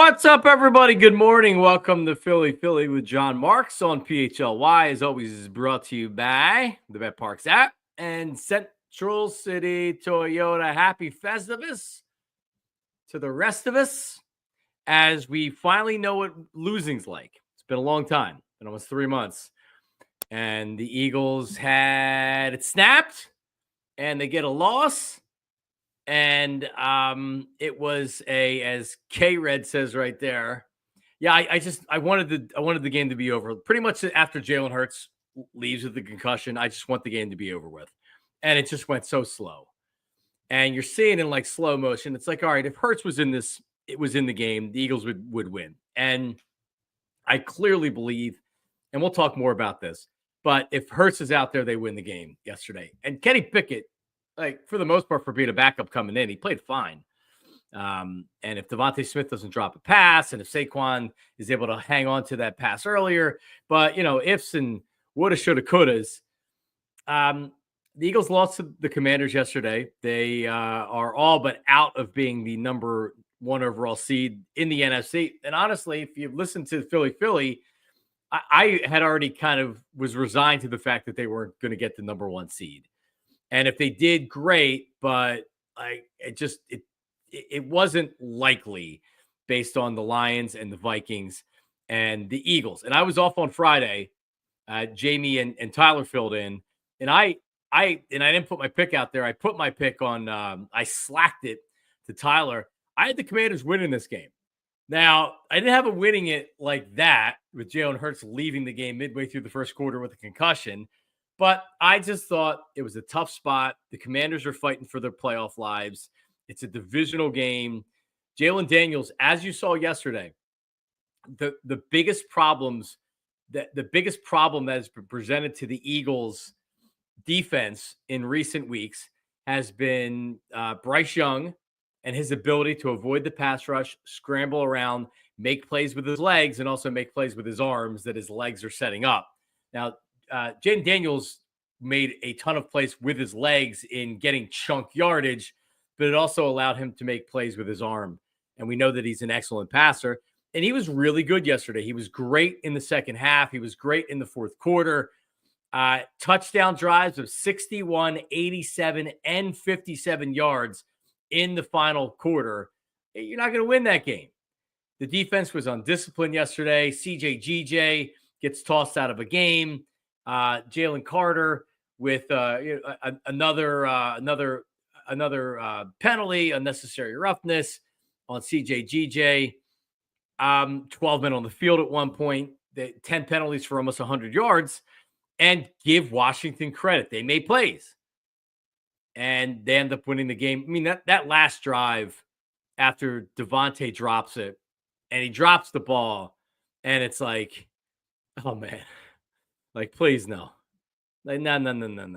What's up, everybody? Good morning. Welcome to Philly with John Marks on PHLY. As always, is brought to you by the Bet Parks app and Central City Toyota. Happy Festivus to the rest of us as we finally know what losing's like. It's been a long time, been almost 3 months. And the Eagles had it snapped and they get a loss. And it was as K-Red says right there. Yeah, I wanted the game to be over. Pretty much after Jalen Hurts leaves with the concussion, I just want the game to be over with. And it just went so slow. And you're seeing in like slow motion. It's like, all right, if Hurts was in this, it was in the game, the Eagles would win. And I clearly believe, and we'll talk more about this, but if Hurts is out there, they win the game yesterday. And Kenny Pickett, like for the most part, for being a backup coming in, he played fine. And if Devontae Smith doesn't drop a pass, and if Saquon is able to hang on to that pass earlier, but ifs and woulda, shoulda, couldas. The Eagles lost to the Commanders yesterday. They are all but out of being the number 1 overall seed in the NFC. And honestly, if you listen to Philly, I had already kind of was resigned to the fact that they weren't going to get the number 1 seed. And if they did, great, but it wasn't likely based on the Lions and the Vikings and the Eagles. And I was off on Friday. Jamie and Tyler filled in, and I didn't put my pick out there. I put my pick on. I slacked it to Tyler. I had the Commanders winning this game. Now, I didn't have them winning it like that with Jalen Hurts leaving the game midway through the first quarter with a concussion. But I just thought it was a tough spot. The Commanders are fighting for their playoff lives. It's a divisional game. Jayden Daniels, as you saw yesterday, the biggest problem that has been presented to the Eagles defense in recent weeks has been Bryce Young and his ability to avoid the pass rush, scramble around, make plays with his legs, and also make plays with his arms that his legs are setting up. Now, Jayden Daniels made a ton of plays with his legs in getting chunk yardage, but it also allowed him to make plays with his arm. And we know that he's an excellent passer. And he was really good yesterday. He was great in the second half. He was great in the fourth quarter. Touchdown drives of 61, 87, and 57 yards in the final quarter. You're not going to win that game. The defense was undisciplined yesterday. CJGJ gets tossed out of a game. Jalen Carter with another penalty, unnecessary roughness on CJGJ. 12 men on the field at one point. 10 penalties for almost 100 yards. And give Washington credit. They made plays. And they end up winning the game. I mean, that last drive after Devontae drops it, and he drops the ball, and it's like, oh, man. Like, please, no. Like, no.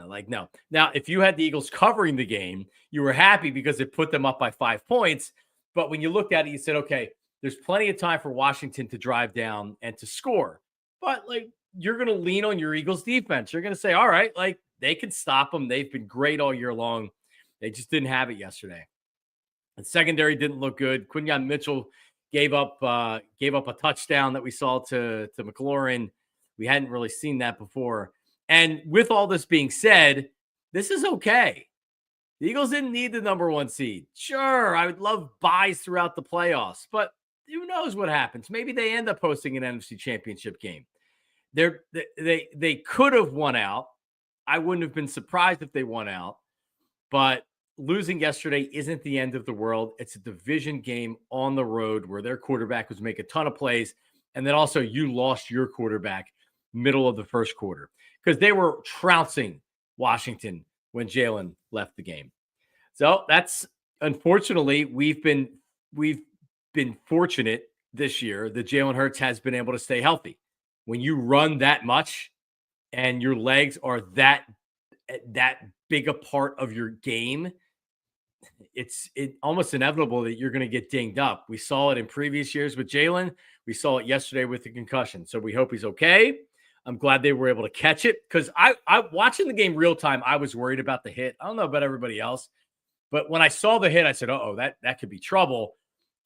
Like, no. Now, if you had the Eagles covering the game, you were happy because it put them up by 5 points. But when you looked at it, you said, okay, there's plenty of time for Washington to drive down and to score. But, like, you're going to lean on your Eagles defense. You're going to say, all right, like, they can stop them. They've been great all year long. They just didn't have it yesterday. The secondary didn't look good. Quinyon Mitchell gave up a touchdown that we saw to McLaurin. We hadn't really seen that before. And with all this being said, this is okay. The Eagles didn't need the number 1 seed. Sure, I would love buys throughout the playoffs, but who knows what happens? Maybe they end up hosting an NFC Championship game. They could have won out. I wouldn't have been surprised if they won out. But losing yesterday isn't the end of the world. It's a division game on the road where their quarterback was making a ton of plays. And then also you lost your quarterback middle of the first quarter because they were trouncing Washington when Jalen left the game. So that's unfortunately we've been fortunate this year that Jalen Hurts has been able to stay healthy. When you run that much and your legs are that big a part of your game, it's almost inevitable that you're going to get dinged up. We saw it in previous years with Jalen. We saw it yesterday with the concussion. So we hope he's okay. I'm glad they were able to catch it because I watching the game real time, I was worried about the hit. I don't know about everybody else, but when I saw the hit, I said, uh-oh, that could be trouble.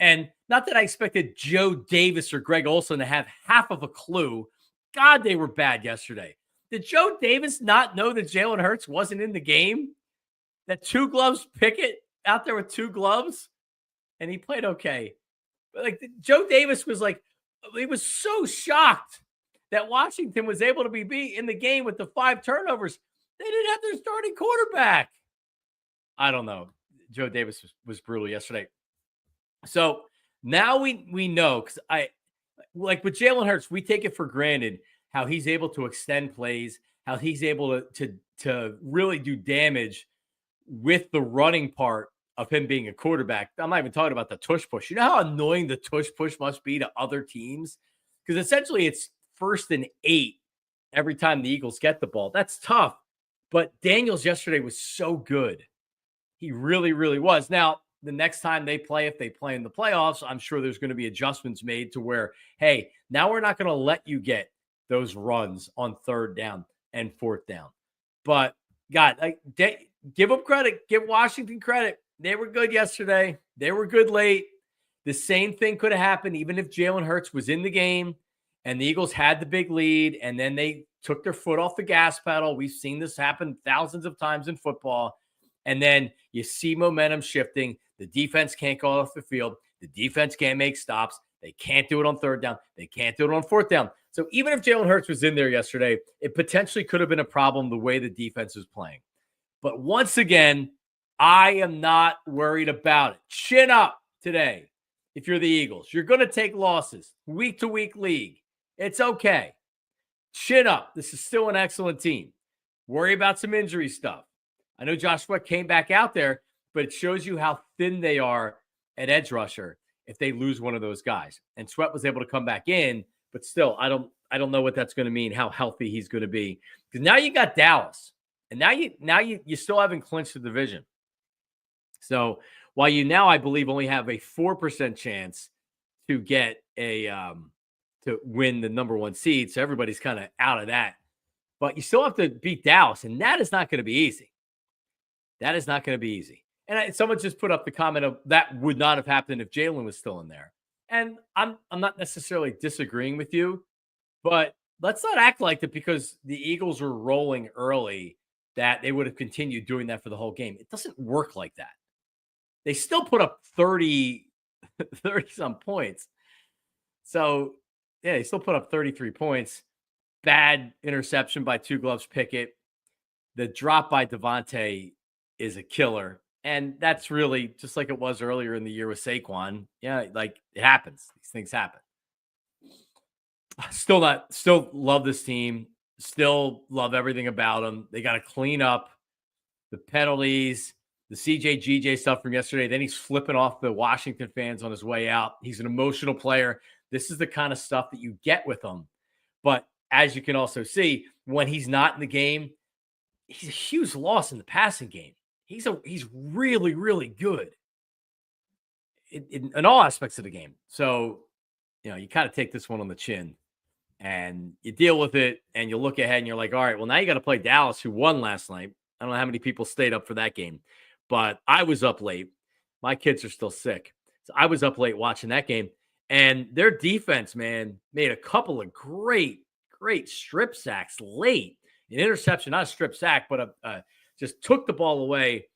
And Not that I expected Joe Davis or Greg Olson to have half of a clue. God, they were bad yesterday. Did Joe Davis not know that Jalen Hurts wasn't in the game? That two gloves Pickett out there with two gloves? And he played okay. But like Joe Davis was like, he was so shocked that Washington was able to be beat in the game with the 5 turnovers. They didn't have their starting quarterback. I don't know. Joe Davis was brutal yesterday. So now we know, because I like with Jalen Hurts, we take it for granted how he's able to extend plays, how he's able to really do damage with the running part of him being a quarterback. I'm not even talking about the tush push. You know how annoying the tush push must be to other teams? Because essentially it's 1st and 8 every time the Eagles get the ball. That's tough. But Daniels yesterday was so good. He really, really was. Now, the next time they play, if they play in the playoffs, I'm sure there's going to be adjustments made to where, hey, now we're not going to let you get those runs on 3rd down and 4th down. But, God, give them credit. Give Washington credit. They were good yesterday. They were good late. The same thing could have happened even if Jalen Hurts was in the game and the Eagles had the big lead and then they took their foot off the gas pedal. We've seen this happen thousands of times in football. And then you see momentum shifting. The defense can't go off the field. The defense can't make stops. They can't do it on 3rd down. They can't do it on 4th down. So even if Jalen Hurts was in there yesterday, it potentially could have been a problem the way the defense was playing. But once again, I am not worried about it. Chin up today if you're the Eagles. You're going to take losses. Week-to-week league. It's okay. Chin up. This is still an excellent team. Worry about some injury stuff. I know Josh Sweat came back out there, but it shows you how thin they are at edge rusher if they lose one of those guys. And Sweat was able to come back in, but still, I don't know what that's going to mean, how healthy he's going to be. Because now you got Dallas, and now you still haven't clinched the division. So while you now, I believe, only have a 4% chance to get to win the number 1 seed, so everybody's kind of out of that. But you still have to beat Dallas, and that is not going to be easy. That is not going to be easy. And someone just put up the comment of that would not have happened if Jalen was still in there. And I'm not necessarily disagreeing with you, but let's not act like that because the Eagles were rolling early that they would have continued doing that for the whole game. It doesn't work like that. They still put up 30-some points. So, yeah, they still put up 33 points. Bad interception by two gloves Pickett. The drop by Devontae is a killer. And that's really just like it was earlier in the year with Saquon. Yeah, like it happens. These things happen. Still love this team. Still love everything about them. They got to clean up the penalties, the CJ stuff from yesterday. Then he's flipping off the Washington fans on his way out. He's an emotional player. This is the kind of stuff that you get with him. But as you can also see, when he's not in the game, he's a huge loss in the passing game. He's really, really good in all aspects of the game. So, you kind of take this one on the chin and you deal with it and you look ahead and you're like, all right, well, now you got to play Dallas, who won last night. I don't know how many people stayed up for that game, but I was up late. My kids are still sick. So I was up late watching that game, and their defense, man, made a couple of great strip sacks late. An interception, not a strip sack, but just took the ball away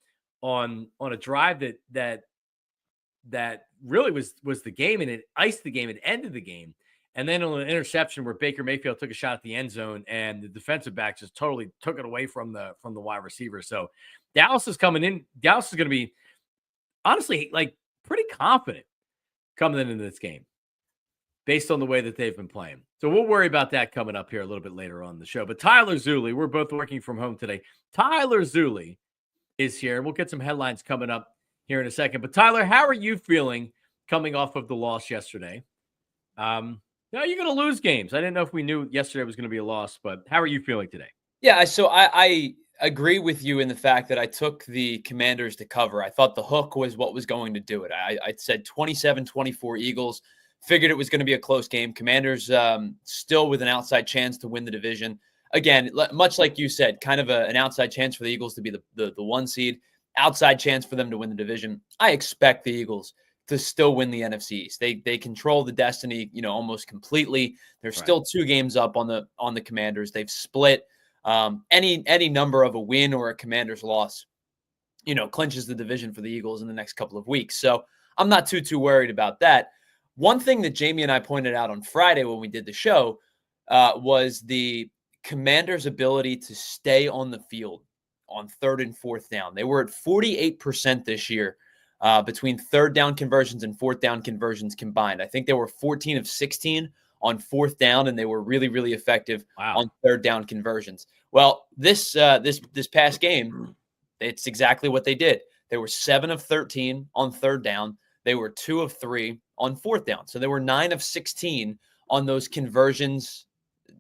on a drive that really was the game, and it iced the game. It ended the game. And then on an interception where Baker Mayfield took a shot at the end zone and the defensive back just totally took it away from the wide receiver. So Dallas is coming in. Dallas is going to be, honestly, like pretty confident coming into this game based on the way that they've been playing. So we'll worry about that coming up here a little bit later on the show. But Tyler Zuley, we're both working from home today. Tyler Zuley is here. We'll get some headlines coming up here in a second. But Tyler, how are you feeling coming off of the loss yesterday? Now you're going to lose games. I didn't know if we knew yesterday was going to be a loss, but how are you feeling today? Yeah, so I agree with you in the fact that I took the Commanders to cover. I thought the hook was what was going to do it. I said 27-24 Eagles. Figured it was going to be a close game. Commanders still with an outside chance to win the division. Again, much like you said, kind of an outside chance for the Eagles to be the 1 seed. Outside chance for them to win the division. I expect the Eagles to still win the NFC East. They control the destiny, almost completely. They're still 2 games up on the Commanders. They've split any number of a win or a Commanders loss, clinches the division for the Eagles in the next couple of weeks. So I'm not too worried about that. One thing that Jamie and I pointed out on Friday when we did the show was the Commanders' ability to stay on the field on 3rd and 4th down. They were at 48% this year between 3rd down conversions and 4th down conversions combined. I think they were 14 of 16 on 4th down, and they were really, really effective on 3rd down conversions. Well, this past game, it's exactly what they did. They were 7 of 13 on 3rd down. They were 2 of 3 on 4th down. So they were 9 of 16 on those conversions,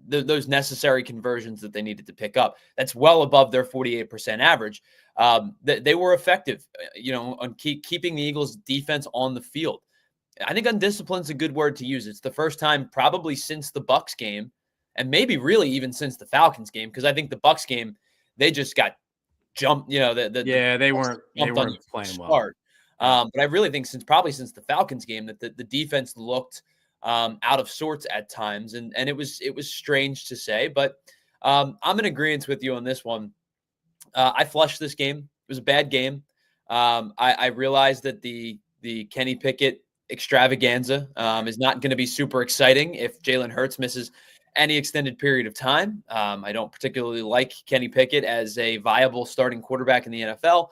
those necessary conversions that they needed to pick up. That's well above their 48% average. They were effective, on keeping the Eagles' defense on the field. I think undisciplined is a good word to use. It's the first time probably since the Bucs game, and maybe really even since the Falcons game, because I think the Bucs game, they just got jumped. They weren't playing well. But I really think since the Falcons game that the defense looked out of sorts at times, and it was strange to say, but I'm in agreement with you on this one. I flushed this game. It was a bad game. I realized that the Kenny Pickett extravaganza is not going to be super exciting if Jalen Hurts misses any extended period of time. I don't particularly like Kenny Pickett as a viable starting quarterback in the NFL.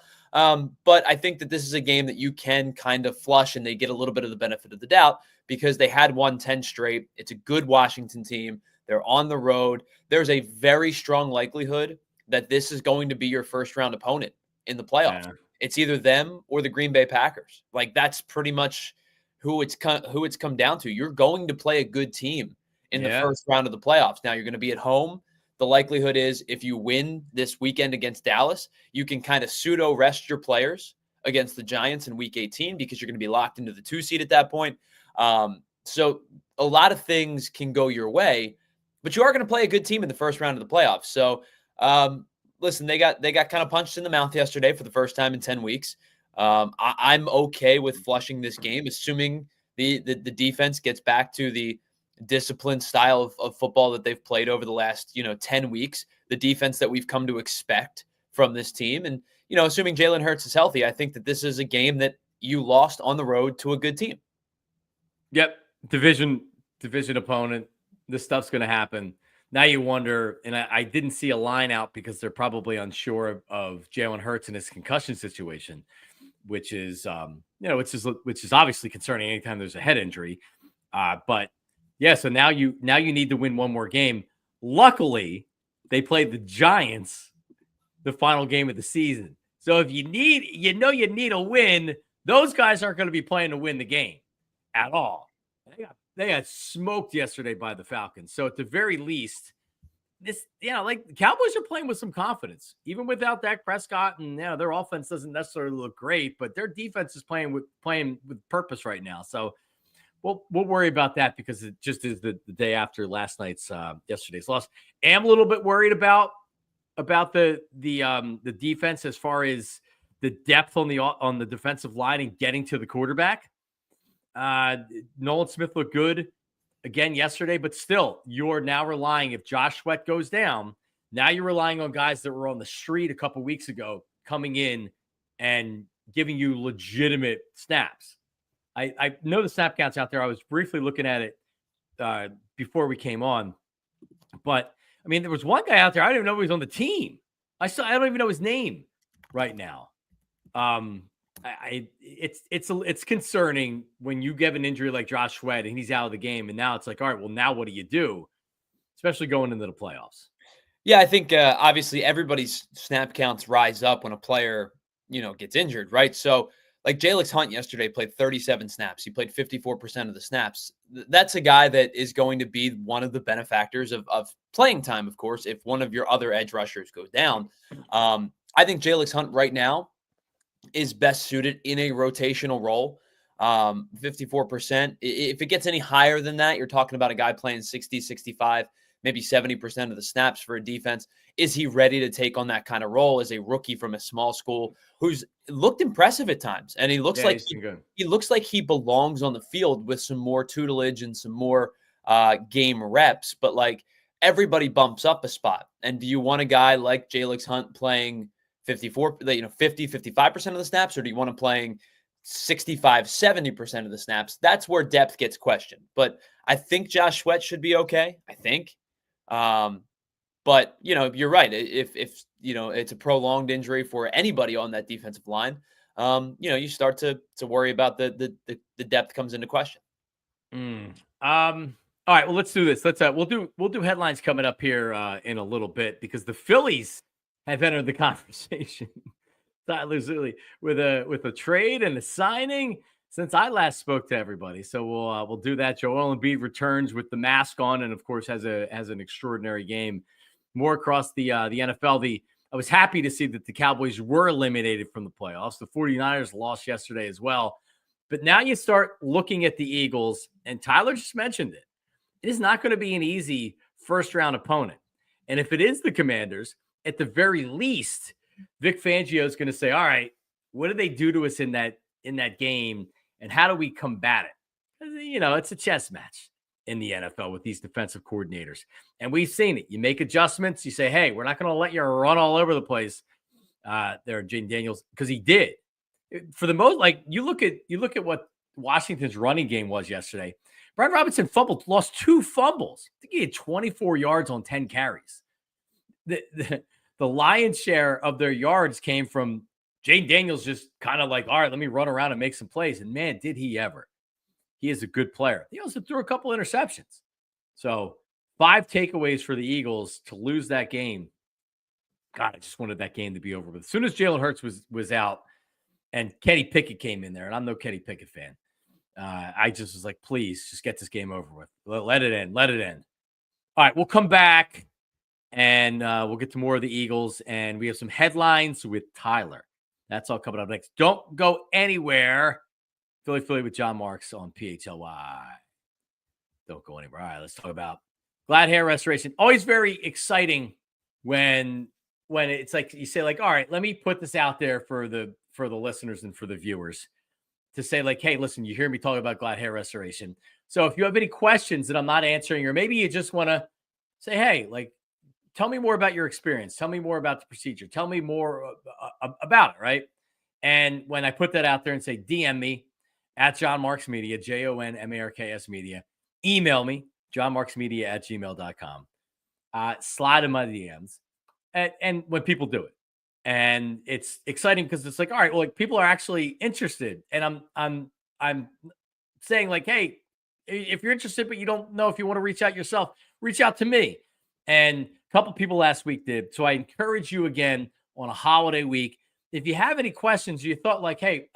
But I think that this is a game that you can kind of flush, and they get a little bit of the benefit of the doubt because they had won 10 straight. It's a good Washington team. They're on the road. There's a very strong likelihood that this is going to be your first round opponent in the playoffs. Yeah. It's either them or the Green Bay Packers. Like, that's pretty much who it's come down to. You're going to play a good team in the first round of the playoffs. Now you're going to be at home. The likelihood is if you win this weekend against Dallas, you can kind of pseudo rest your players against the Giants in week 18 because you're going to be locked into the 2 seed at that point. So a lot of things can go your way, but you are going to play a good team in the first round of the playoffs. So listen, they got kind of punched in the mouth yesterday for the first time in 10 weeks. I'm okay with flushing this game, assuming the defense gets back to the disciplined style of football that they've played over the last 10 weeks, the defense that we've come to expect from this team. And assuming Jalen Hurts is healthy, I think that this is a game that you lost on the road to a good team. Yep. Division opponent. This stuff's going to happen. Now you wonder, and I didn't see a line out because they're probably unsure of Jalen Hurts and his concussion situation, which is obviously concerning anytime there's a head injury. But yeah, so now you need to win one more game. Luckily, they played the Giants the final game of the season. So if you need a win, those guys aren't going to be playing to win the game at all. They got smoked yesterday by the Falcons. So at the very least, this, like the Cowboys are playing with some confidence, even without Dak Prescott, and their offense doesn't necessarily look great, but their defense is playing with purpose right now. So we'll worry about that because it just is the day after yesterday's loss. Am a little bit worried about the defense as far as the depth on the defensive line and getting to the quarterback. Nolan Smith looked good again yesterday, but still, you're now relying, if Josh Sweat goes down, now you're relying on guys that were on the street a couple weeks ago coming in and giving you legitimate snaps. I know the snap counts out there. I was briefly looking at it before we came on, but I mean, there was one guy out there. I don't even know if he was on the team. I don't even know his name right now. It's concerning when you get an injury like Josh Sweat and he's out of the game, and now it's like, all right, well, now what do you do? Especially going into the playoffs. Yeah, I think obviously everybody's snap counts rise up when a player, gets injured, right? So like Jalen Hunt yesterday played 37 snaps. He played 54% of the snaps. That's a guy that is going to be one of the benefactors of playing time, of course, if one of your other edge rushers goes down. I think Jalen Hunt right now is best suited in a rotational role. 54%. If it gets any higher than that, you're talking about a guy playing 60, 65, maybe 70% of the snaps for a defense. Is he ready to take on that kind of role as a rookie from a small school who's looked impressive at times? And he looks like he looks like he belongs on the field with some more tutelage and some more game reps. But like everybody bumps up a spot. And do you want a guy like Jalix Hunt playing 50, 55% of the snaps, or do you want him playing 65, 70% of the snaps? That's where depth gets questioned. But I think Josh Sweat should be okay. I think. But, you're right. If it's a prolonged injury for anybody on that defensive line, you start to worry about the depth comes into question. All right, well, let's do this. We'll do headlines coming up here in a little bit, because the Phillies have entered the conversation with a trade and a signing since I last spoke to everybody. So we'll do that. Joel Embiid returns with the mask on, and of course has an extraordinary game. More across the NFL. I was happy to see that the Cowboys were eliminated from the playoffs. The 49ers lost yesterday as well. But now you start looking at the Eagles, and Tyler just mentioned it. It is not going to be an easy first-round opponent. And if it is the Commanders, at the very least, Vic Fangio is going to say, all right, what did they do to us in that game, and how do we combat it? It's a chess match in the NFL with these defensive coordinators. And we've seen it. You make adjustments. You say, hey, we're not going to let you run all over the place there, Jayden Daniels, because he did. For the most, like, you look at what Washington's running game was yesterday. Brian Robinson lost 2 fumbles. I think he had 24 yards on 10 carries. The lion's share of their yards came from Jayden Daniels, just kind of like, all right, let me run around and make some plays. And man, did he ever. He is a good player. He also threw a couple interceptions. So 5 takeaways for the Eagles to lose that game. God, I just wanted that game to be over with. As soon as Jalen Hurts was out and Kenny Pickett came in there, and I'm no Kenny Pickett fan, I just was like, please, just get this game over with. Let it end. Let it end. All right, we'll come back, and we'll get to more of the Eagles, and we have some headlines with Tyler. That's all coming up next. Don't go anywhere. Philly with John Marks on PHLY. Don't go anywhere. All right, let's talk about glad hair restoration. Always very exciting when it's like you say, like, all right, let me put this out there for the listeners and for the viewers to say, like, hey, listen, you hear me talk about glad hair restoration. So if you have any questions that I'm not answering, or maybe you just want to say, hey, like, tell me more about your experience. Tell me more about the procedure. Tell me more about it, right? And when I put that out there and say, DM me at John Marks Media, JONMARKS Media. Email me, johnmarksmedia@gmail.com. Slide in my DMs. And when people do it. And it's exciting because it's like, all right, well, like, people are actually interested. And I'm saying, like, hey, if you're interested, but you don't know if you want to reach out yourself, reach out to me. And a couple people last week did. So I encourage you again on a holiday week. If you have any questions, you thought, like, hey,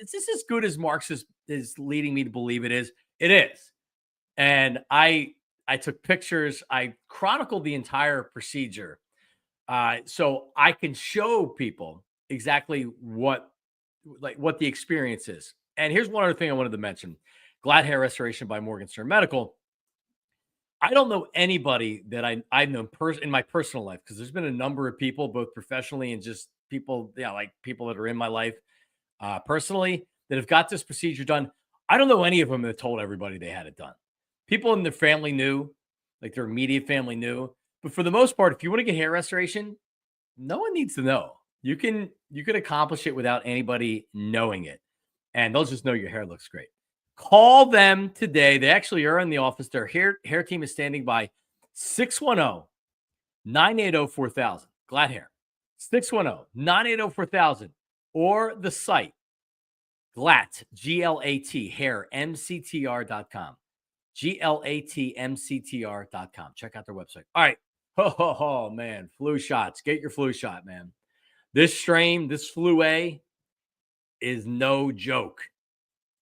is this as good as Marks is leading me to believe it is? It is. And I took pictures. I chronicled the entire procedure. So I can show people exactly what the experience is. And here's one other thing I wanted to mention. Glad hair restoration by Morgenstern Medical. I don't know anybody that I've known in my personal life, because there's been a number of people, both professionally and just people, like people that are in my life personally, that have got this procedure done. I don't know any of them that told everybody they had it done. People in their family knew, like their immediate family knew. But for the most part, if you want to get hair restoration, no one needs to know. You can accomplish it without anybody knowing it. And they'll just know your hair looks great. Call them today. They actually are in the office. Their hair team is standing by. 610-980-4000. Glad hair. 610-980-4000. Or the site, GLAT, G-L-A-T, hair, MCTR.com. GLATMCTR.com. Check out their website. All right. Oh, man. Flu shots. Get your flu shot, man. This strain, this flu A, is no joke.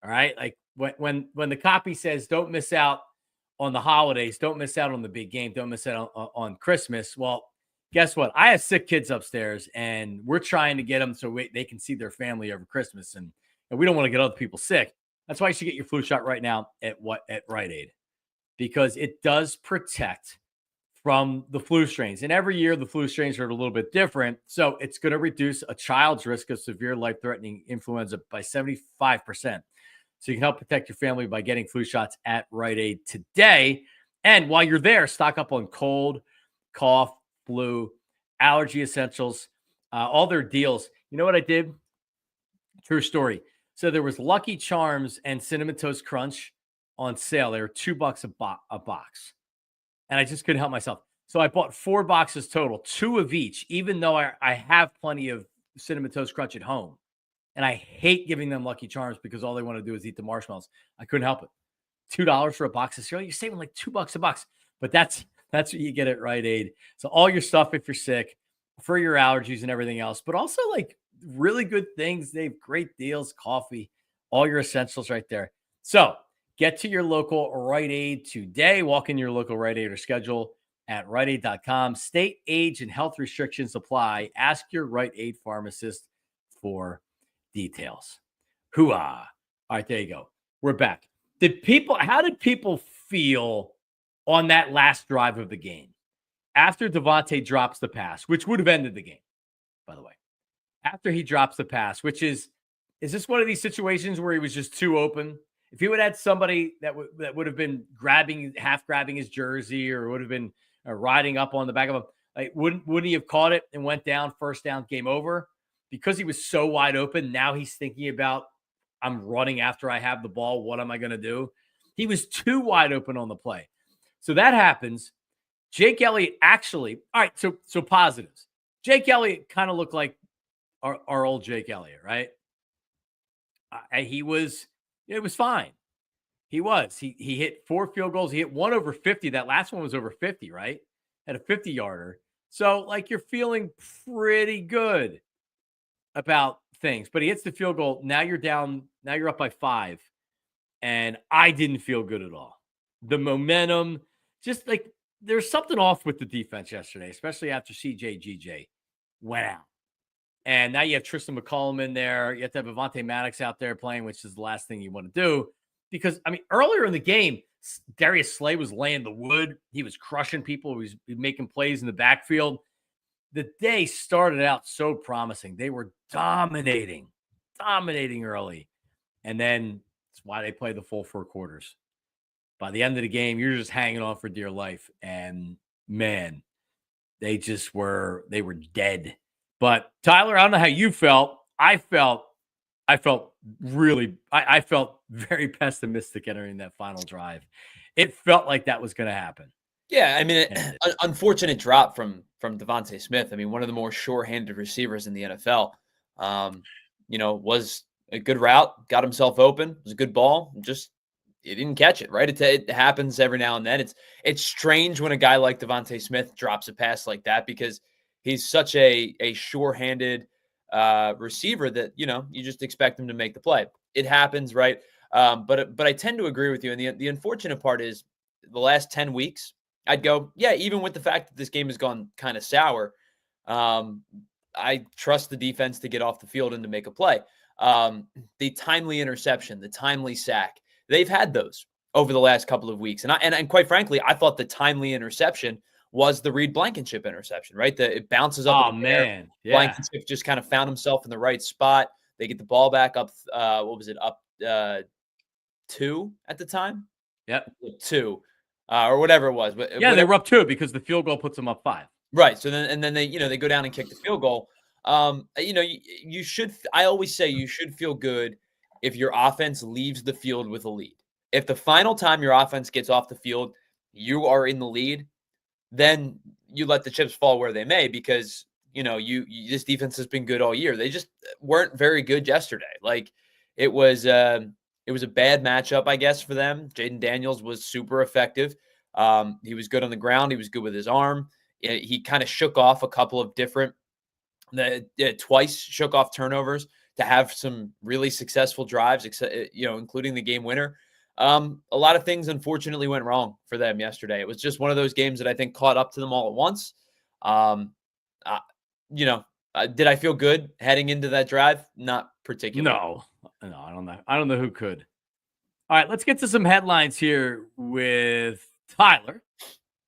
All right. Like when the copy says don't miss out on the holidays, don't miss out on the big game, don't miss out on Christmas. Well, guess what? I have sick kids upstairs, and we're trying to get them so they can see their family over Christmas. And we don't want to get other people sick. That's why you should get your flu shot right now at Rite Aid, because it does protect from the flu strains. And every year, the flu strains are a little bit different. So it's going to reduce a child's risk of severe life-threatening influenza by 75%. So you can help protect your family by getting flu shots at Rite Aid today. And while you're there, stock up on cold, cough, flu, allergy essentials, all their deals. You know what I did? True story. So there was Lucky Charms and Cinnamon Toast Crunch on sale. They were $2 a box. And I just couldn't help myself. So I bought 4 boxes total, 2 of each, even though I have plenty of Cinnamon Toast Crunch at home. And I hate giving them Lucky Charms because all they want to do is eat the marshmallows. I couldn't help it. $2 for a box of cereal. You're saving like $2 a box. But that's what you get at Rite Aid. So all your stuff if you're sick, for your allergies and everything else, but also like really good things. They have great deals, coffee, all your essentials right there. So get to your local Rite Aid today. Walk in your local Rite Aid or schedule at riteaid.com. State, age, and health restrictions apply. Ask your Rite Aid pharmacist for details. Hooah. All right, there you go. We're back. How did people feel on that last drive of the game? After Devontae drops the pass, which would have ended the game, by the way. After he drops the pass, which is this one of these situations where he was just too open? If he would have had somebody that would have been half grabbing his jersey, or would have been riding up on the back of him, like wouldn't he have caught it and went down, first down, game over? Because he was so wide open, now he's thinking about, I'm running after I have the ball. What am I going to do? He was too wide open on the play. So that happens. Jake Elliott actually, all right, so positives. Jake Elliott kind of looked like our old Jake Elliott, right? It was fine. He hit 4 field goals. He hit one over 50. That last one was over 50, right? Had a 50-yarder. So, like, you're feeling pretty good about things. But he hits the field goal. Now you're down. Now you're up by 5. And I didn't feel good at all. The momentum, just like, there's something off with the defense yesterday, especially after CJGJ went out. And now you have Tristan McCollum in there. You have to have Avonte Maddox out there playing, which is the last thing you want to do. Because, I mean, earlier in the game, Darius Slay was laying the wood. He was crushing people. He was making plays in the backfield. The day started out so promising. They were dominating early. And then that's why they play the full 4 quarters. By the end of the game, you're just hanging on for dear life. And, man, they were dead. But, Tyler, I don't know how you felt. I felt very pessimistic entering that final drive. It felt like that was going to happen. Yeah, I mean, unfortunate drop from Devontae Smith. I mean, one of the more sure-handed receivers in the NFL. Was a good route, got himself open, was a good ball, just he didn't catch it, right? It happens every now and then. It's strange when a guy like Devontae Smith drops a pass like that, because he's such a sure-handed receiver that, you just expect him to make the play. It happens, right? But I tend to agree with you. And the unfortunate part is the last 10 weeks, I'd go, yeah, even with the fact that this game has gone kind of sour, I trust the defense to get off the field and to make a play. The timely interception, the timely sack, they've had those over the last couple of weeks. And quite frankly, I thought the timely interception was the Reed Blankenship interception, right? It bounces up. Oh, man. Yeah. Blankenship just kind of found himself in the right spot. They get the ball back up. What was it? Up 2 at the time? Yep. 2 or whatever it was. But yeah, they were up 2 because the field goal puts them up 5. Right. So then they, they go down and kick the field goal. You should, I always say you should feel good if your offense leaves the field with a lead. If the final time your offense gets off the field, you are in the lead, then you let the chips fall where they may, because, this defense has been good all year. They just weren't very good yesterday. Like, it was a bad matchup, I guess, for them. Jayden Daniels was super effective. He was good on the ground. He was good with his arm. He kind of shook off a couple of different, twice shook off turnovers to have some really successful drives, including the game winner. A lot of things, unfortunately, went wrong for them yesterday. It was just one of those games that I think caught up to them all at once. Did I feel good heading into that drive? Not particularly. No, I don't know. I don't know who could. All right, let's get to some headlines here with Tyler.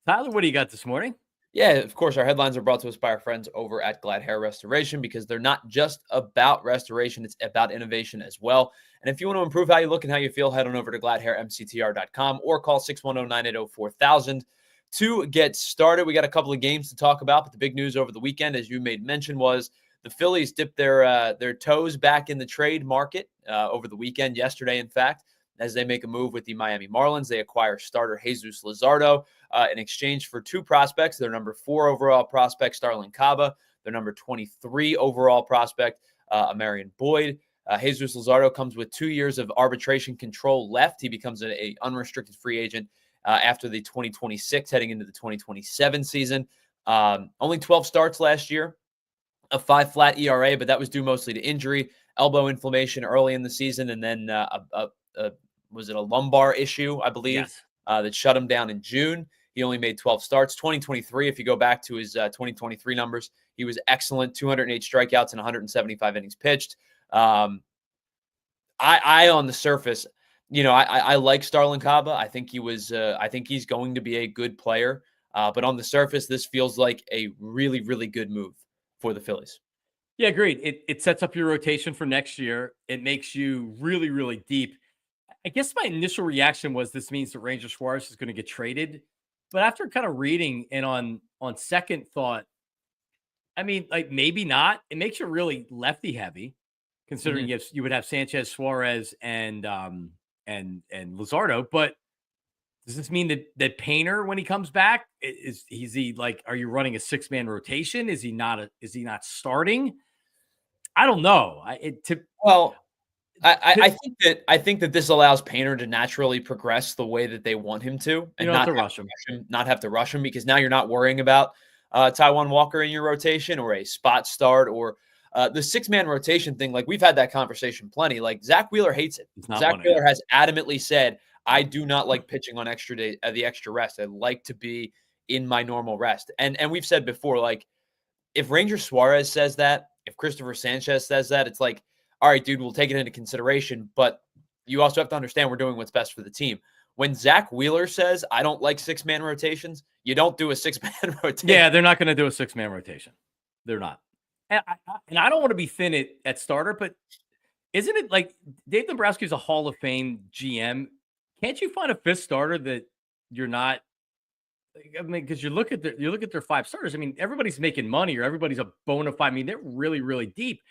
Tyler, what do you got this morning? Yeah, of course, our headlines are brought to us by our friends over at Glad Hair Restoration because they're not just about restoration, it's about innovation as well. And if you want to improve how you look and how you feel, head on over to gladhairmctr.com or call 610-980-4000 to get started. We got a couple of games to talk about, but the big news over the weekend, as you made mention, was the Phillies dipped their toes back in the trade market over the weekend, yesterday, in fact, as they make a move with the Miami Marlins. They acquire starter Jesus Luzardo in exchange for two prospects. Their number 4 overall prospect, Starlyn Caba. Their number 23 overall prospect, Emaarion. Jesus Luzardo comes with 2 years of arbitration control left. He becomes an unrestricted free agent after the 2026, heading into the 2027 season. Only 12 starts last year, a 5 flat ERA, but that was due mostly to injury, elbow inflammation early in the season, and then was it a lumbar issue, I believe, Yes. that shut him down in June. He only made 12 starts. 2023, if you go back to his 2023 numbers, he was excellent, 208 strikeouts and 175 innings pitched. On the surface, I like Starlyn Caba. I think he's going to be a good player. But on the surface, this feels like a really, really good move for the Phillies. Yeah, agreed. It sets up your rotation for next year. It makes you really, really deep. I guess my initial reaction was this means that Ranger Suarez is going to get traded. But after kind of reading and on second thought, I mean, like maybe not. It makes you really lefty heavy, considering you would have Sanchez, Suarez, and Luzardo. But does this mean that Painter, when he comes back, is he like? Are you running a 6-man rotation? Is he not starting? I don't know. I think that this allows Painter to naturally progress the way that they want him to, and not have to rush him, because now you're not worrying about Taijuan Walker in your rotation or a spot start or the 6-man rotation thing. Like, we've had that conversation plenty. Like, Zach Wheeler hates it. Zach Wheeler has adamantly said, I do not like pitching on the extra rest. I like to be in my normal rest. And we've said before, like, if Ranger Suarez says that, if Christopher Sanchez says that, it's like, all right, dude, we'll take it into consideration. But you also have to understand we're doing what's best for the team. When Zach Wheeler says, I don't like 6-man rotations, you don't do a 6-man rotation. Yeah, they're not going to do a 6-man rotation. They're not. And I don't want to be thin at starter, but isn't it like Dave Dombrowski is a Hall of Fame GM? Can't you find a 5th starter that you're not? I mean, because you look at their 5 starters. I mean, everybody's making money, or everybody's a bona fide. I mean, they're really, really deep.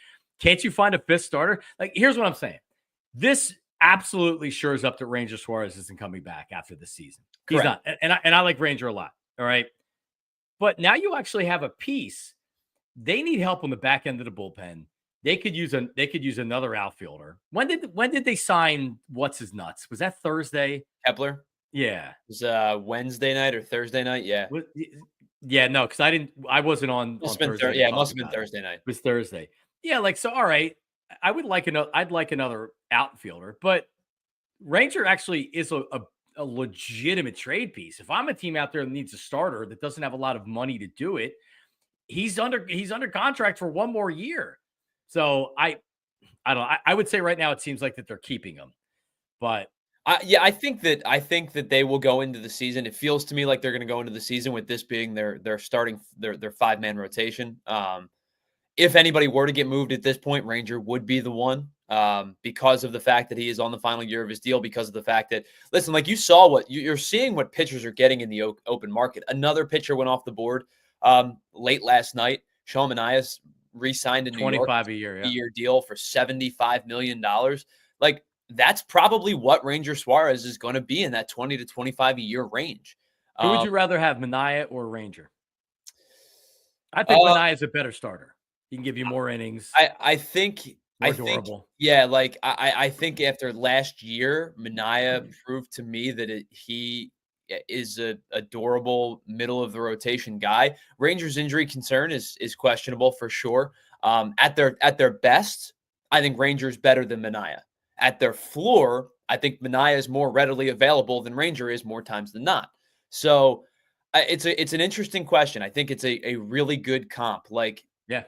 Can't you find a 5th starter? Like, here's what I'm saying. This absolutely shores up that Ranger Suarez isn't coming back after the season. He's not. And I like Ranger a lot. All right. But now you actually have a piece. They need help on the back end of the bullpen. They could use another outfielder. When did they sign what's his nuts? Was that Thursday? Kepler? Yeah. It was Wednesday night or Thursday night. Yeah. Yeah, no, because I wasn't on Thursday. Yeah, it must have been Thursday night. It was Thursday. Yeah, like, so all right. I'd like another outfielder, but Ranger actually is a legitimate trade piece. If I'm a team out there that needs a starter that doesn't have a lot of money to do it, he's under contract for 1 more year. So I don't know. I would say right now it seems like that they're keeping him. But I think that they will go into the season. It feels to me like they're going to go into the season with this being their starting their 5-man rotation. If anybody were to get moved at this point, Ranger would be the one, because of the fact that he is on the final year of his deal, because of the fact that, listen, like, you saw you're seeing what pitchers are getting in the open market. Another pitcher went off the board late last night. Sean Manaea re-signed in New York, 25 a year deal for $75 million. Like, that's probably what Ranger Suarez is going to be, in that 20 to 25 a year range. Who would you rather have, Manaea or Ranger? I think Manaea is a better starter. He can give you more innings. I think durable. Yeah, like I think after last year, Manaea proved to me that he is a durable middle of the rotation guy. Rangers' injury concern is questionable for sure. At their best, I think Rangers better than Manaea. At their floor, I think Manaea is more readily available than Ranger is more times than not. So it's an interesting question. I think it's a really good comp. Like, yeah,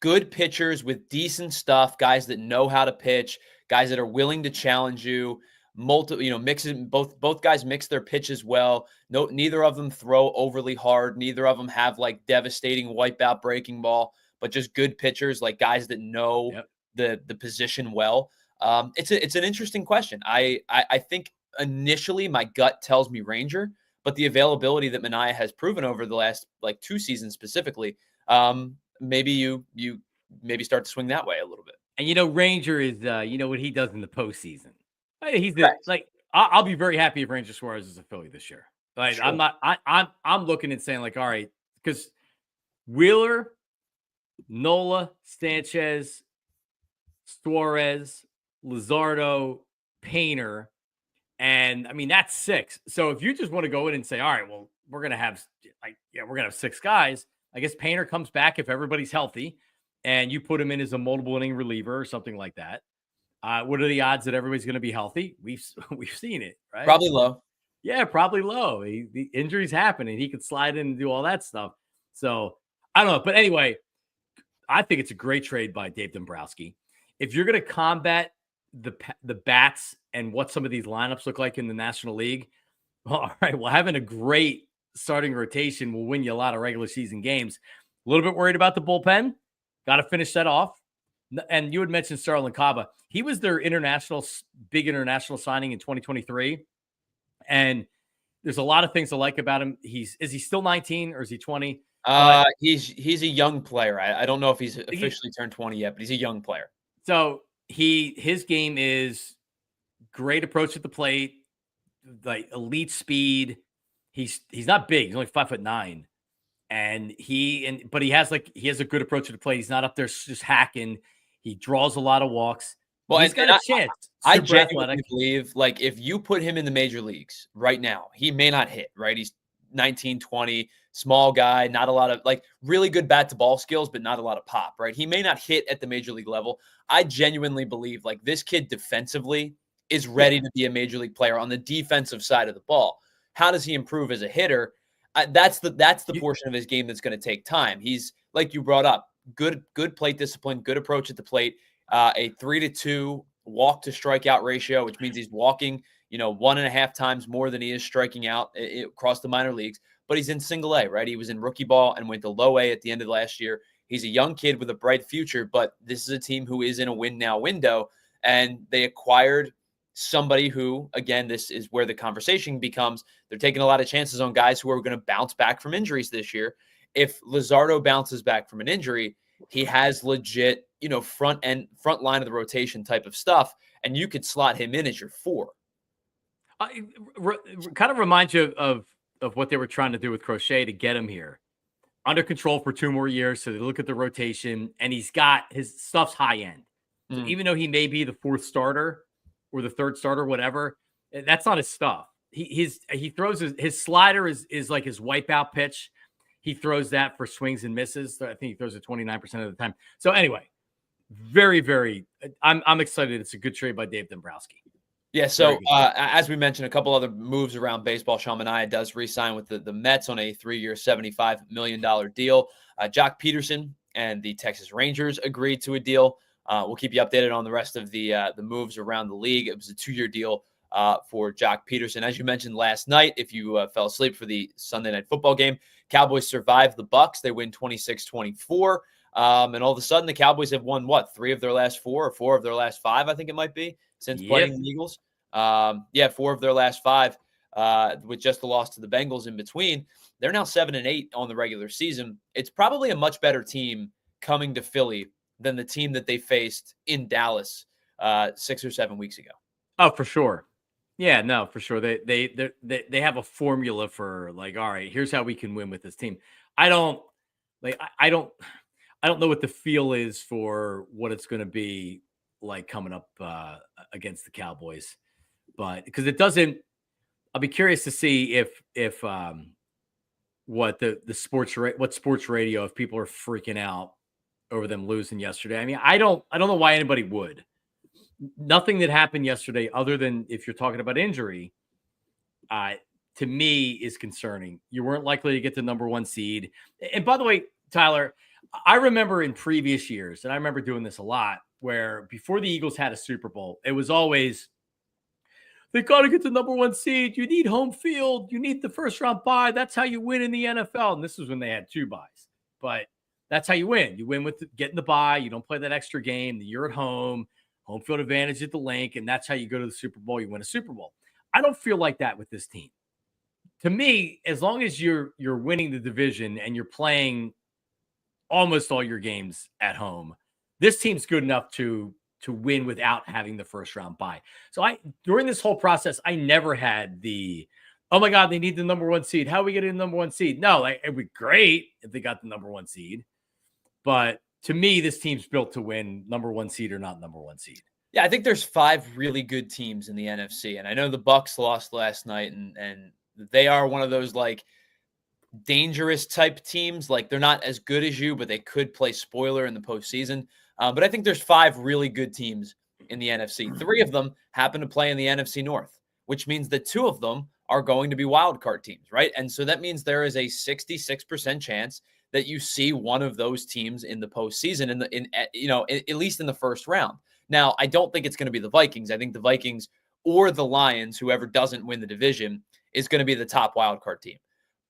good pitchers with decent stuff, guys that know how to pitch, guys that are willing to challenge you, mixing both guys mix their pitches well. Neither of them throw overly hard. Neither of them have like devastating wipeout breaking ball, but just good pitchers, like guys that know the position well. It's an interesting question. I think initially my gut tells me Ranger, but the availability that Minaya has proven over the last like 2 seasons specifically, maybe you maybe start to swing that way a little bit. And Ranger is what he does in the postseason. He's Correct. I'll be very happy if Ranger Suarez is a Philly this year. Like Sure. I'm looking and saying like, all right, because Wheeler, Nola, Sanchez, Suarez, Luzardo, Painter, and I mean that's 6. So if you just want to go in and say, all right, well, we're gonna have 6 guys. I guess Painter comes back if everybody's healthy, and you put him in as a multiple inning reliever or something like that. What are the odds that everybody's going to be healthy? We've seen it, right? Probably low. Yeah, probably low. The injuries happen, and he could slide in and do all that stuff. So I don't know, but anyway, I think it's a great trade by Dave Dombrowski. If you're going to combat the bats and what some of these lineups look like in the National League, well, all right, well, having a great starting rotation will win you a lot of regular season games. A little bit worried about the bullpen. Got to finish that off. And you had mentioned Starlyn Caba. He was their big international signing in 2023. And there's a lot of things I like about him. Is he still 19 or is he 20? He's a young player. I don't know if he's officially turned 20 yet, but he's a young player. So his game is great approach at the plate, like elite speed. He's not big. He's only 5'9". But he has a good approach at the plate. He's not up there just hacking. He draws a lot of walks. Well, he's got a chance. I genuinely believe, like, if you put him in the major leagues right now, he may not hit, right? He's 19, 20, small guy, not a lot of, like, really good bat-to-ball skills, but not a lot of pop, right? He may not hit at the major league level. I genuinely believe, like, this kid defensively is ready to be a major league player on the defensive side of the ball. How does he improve as a hitter? That's the portion of his game that's going to take time. He's, like you brought up, good plate discipline, good approach at the plate, a 3-2 walk to strikeout ratio, which means he's walking, 1.5 times more than he is striking out across the minor leagues. But he's in single A, right? He was in rookie ball and went to low A at the end of last year. He's a young kid with a bright future, but this is a team who is in a win now window, and they acquired somebody who, again, this is where the conversation becomes, they're taking a lot of chances on guys who are going to bounce back from injuries this year. If Luzardo bounces back from an injury, he has legit, front line of the rotation type of stuff, and you could slot him in as your 4. Kind of reminds you of what they were trying to do with Crochet to get him here under control for 2 more years. So they look at the rotation, and his stuff's high end. So even though he may be the 4th starter or the 3rd starter, whatever, that's not his stuff. He throws his slider is like his wipeout pitch. He throws that for swings and misses. I think he throws it 29% of the time. So anyway, very, very, I'm excited. It's a good trade by Dave Dombrowski. Yeah, so as we mentioned, a couple other moves around baseball. Sean Manaea does re-sign with the Mets on a 3-year, $75 million deal. Jock Peterson and the Texas Rangers agreed to a deal. We'll keep you updated on the rest of the moves around the league. It was a 2-year deal for Jock Peterson. As you mentioned last night, if you fell asleep for the Sunday Night Football game, Cowboys survive the Bucs. They win 26-24. And all of a sudden, the Cowboys have won, 3 of their last 4 or 4 of their last 5, I think it might be, since playing the Eagles. 4 of their last 5 with just the loss to the Bengals in between. They're now 7-8 on the regular season. It's probably a much better team coming to Philly than the team that they faced in Dallas 6 or 7 weeks ago. Oh, for sure. Yeah, no, for sure. They have a formula for, like, all right, here's how we can win with this team. I don't know what the feel is for what it's going to be like coming up against the Cowboys, but because it doesn't, I'll be curious to see if what sports radio, if people are freaking out over them losing yesterday. I mean, I don't know why anybody would. Nothing that happened yesterday, other than if you're talking about injury, to me is concerning. You weren't likely to get the number 1 seed. And by the way, Tyler, I remember in previous years, and I remember doing this a lot, where before the Eagles had a Super Bowl, it was always They got to get the number 1 seed. You need home field. You need the first round bye. That's how you win in the NFL. And this was when they had 2 byes. But that's how you win. You win with getting the bye. You don't play that extra game. You're at home field advantage at the link, and that's how you go to the Super Bowl. You win a Super Bowl. I don't feel like that with this team. To me, as long as you're winning the division and you're playing almost all your games at home, this team's good enough to win without having the first round bye. So during this whole process, I never had oh my God, they need the number 1 seed. How are we getting the number 1 seed? No, it'd be great if they got the number 1 seed. But to me, this team's built to win, number 1 seed or not number 1 seed. Yeah, I think there's 5 really good teams in the NFC. And I know the Bucs lost last night, and they are one of those like dangerous type teams. Like they're not as good as you, but they could play spoiler in the postseason. But I think there's 5 really good teams in the NFC. 3 of them happen to play in the NFC North, which means that 2 of them are going to be wild card teams, right? And so that means there is a 66% chance that you see one of those teams in the postseason, at least in the first round. Now, I don't think it's going to be the Vikings. I think the Vikings or the Lions, whoever doesn't win the division, is going to be the top wild card team.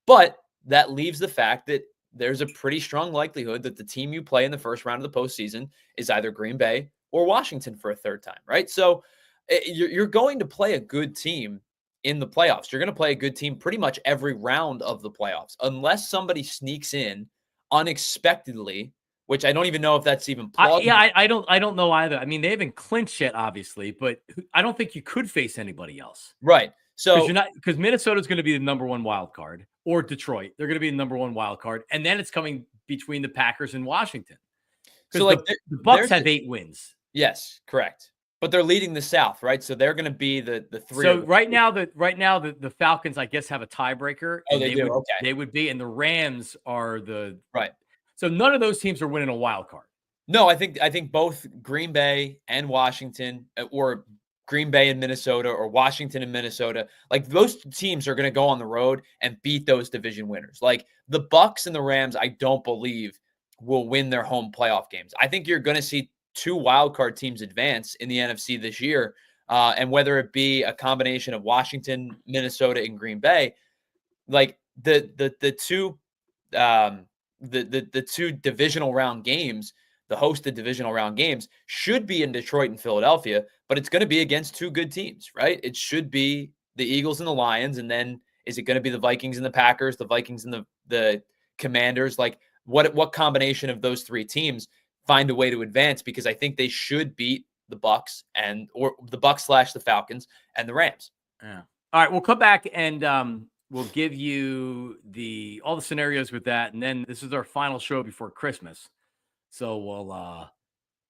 But that leaves the fact that there's a pretty strong likelihood that the team you play in the first round of the postseason is either Green Bay or Washington for a third time, right? So you're going to play a good team in the playoffs. You're going to play a good team pretty much every round of the playoffs, unless somebody sneaks in unexpectedly, which I don't even know if that's even plausible. I don't know either. I mean, they haven't clinched yet, obviously, but I don't think you could face anybody else. Right. So because Minnesota's going to be the number 1 wild card, or Detroit, they're going to be the number 1 wild card, and then it's coming between the Packers and Washington. So like the Bucs have 8 wins. Yes, correct. But they're leading the South, right? So they're going to be the 3. So right now the Falcons, I guess, have a tiebreaker. Oh, they do. Okay. They would be, and the Rams are the right. So none of those teams are winning a wild card. No, I think both Green Bay and Washington, or Green Bay and Minnesota, or Washington and Minnesota, like those teams are going to go on the road and beat those division winners. Like the Bucs and the Rams, I don't believe will win their home playoff games. I think you're going to see 2 wild card teams advance in the NFC this year, and whether it be a combination of Washington, Minnesota, and Green Bay, like the 2 divisional round games, the hosted divisional round games, should be in Detroit and Philadelphia, but it's going to be against 2 good teams, right? It should be the Eagles and the Lions, and then is it going to be the Vikings and the Packers, the Vikings and the Commanders? Like what combination of those 3 teams find a way to advance? Because I think they should beat the Bucs or the Bucs / the Falcons and the Rams. Yeah. All right, we'll come back and we'll give you all the scenarios with that, and then this is our final show before Christmas. So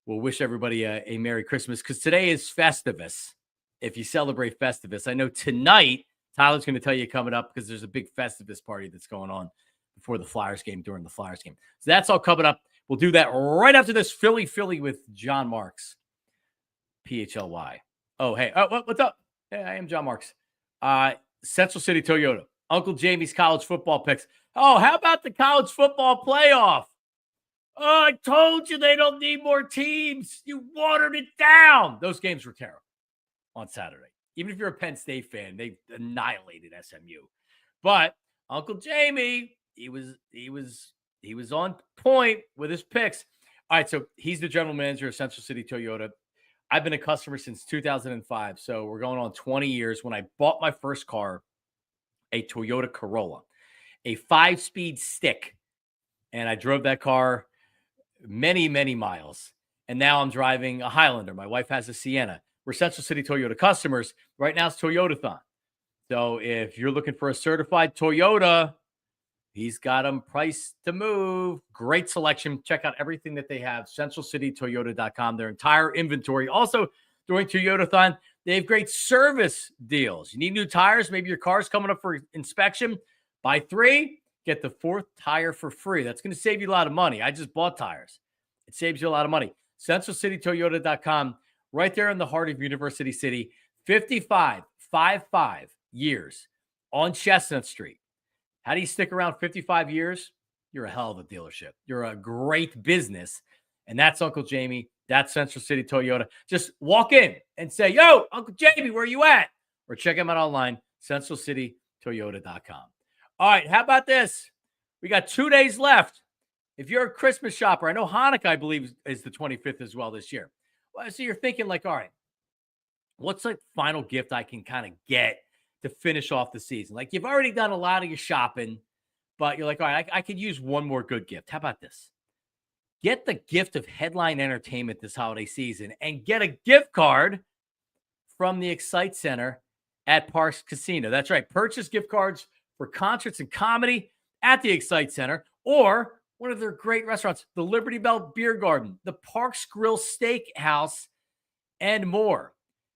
we'll wish everybody a Merry Christmas, because today is Festivus. If you celebrate Festivus, I know tonight Tyler's going to tell you coming up, because there's a big Festivus party that's going on before the Flyers game, during the Flyers game. So that's all coming up. We'll do that right after this Philly with John Marks, PHLY. Oh, hey, what's up? Hey, I am John Marks. Central City Toyota, Uncle Jamie's college football picks. Oh, how about the college football playoff? Oh, I told you they don't need more teams. You watered it down. Those games were terrible on Saturday. Even if you're a Penn State fan, they annihilated SMU. But Uncle Jamie, he was on point with his picks. All right, so he's the general manager of Central City Toyota. I've been a customer since 2005, so we're going on 20 years. When I bought my first car, a Toyota Corolla, a 5-speed stick, and I drove that car many, many miles. And now I'm driving a Highlander. My wife has a Sienna. We're Central City Toyota customers. Right now it's Toyotathon. So if you're looking for a certified Toyota, he's got them priced to move. Great selection. Check out everything that they have. CentralCityToyota.com. Their entire inventory. Also, during Toyotathon, they have great service deals. You need new tires. Maybe your car's coming up for inspection. Buy 3. Get the 4th tire for free. That's going to save you a lot of money. I just bought tires. It saves you a lot of money. CentralCityToyota.com, right there in the heart of University City. 55 years on Chestnut Street. How do you stick around 55 years? You're a hell of a dealership. You're a great business. And that's Uncle Jamie. That's Central City Toyota. Just walk in and say, yo, Uncle Jamie, where you at? or check them out online, centralcitytoyota.com. All right, how about this? We got 2 days left. If you're a Christmas shopper, I know Hanukkah, I believe, is the 25th as well this year. Well, so you're thinking like, all right, what's the final gift I can kind of get to finish off the season? Like you've already done a lot of your shopping, but you're like, all right, I could use one more good gift. How about this? Get the gift of headline entertainment this holiday season and get a gift card from the Excite Center at Parks Casino. That's right. Purchase gift cards for concerts and comedy at the Excite Center or one of their great restaurants, the Liberty Bell Beer Garden, the Parks Grill Steakhouse, and more.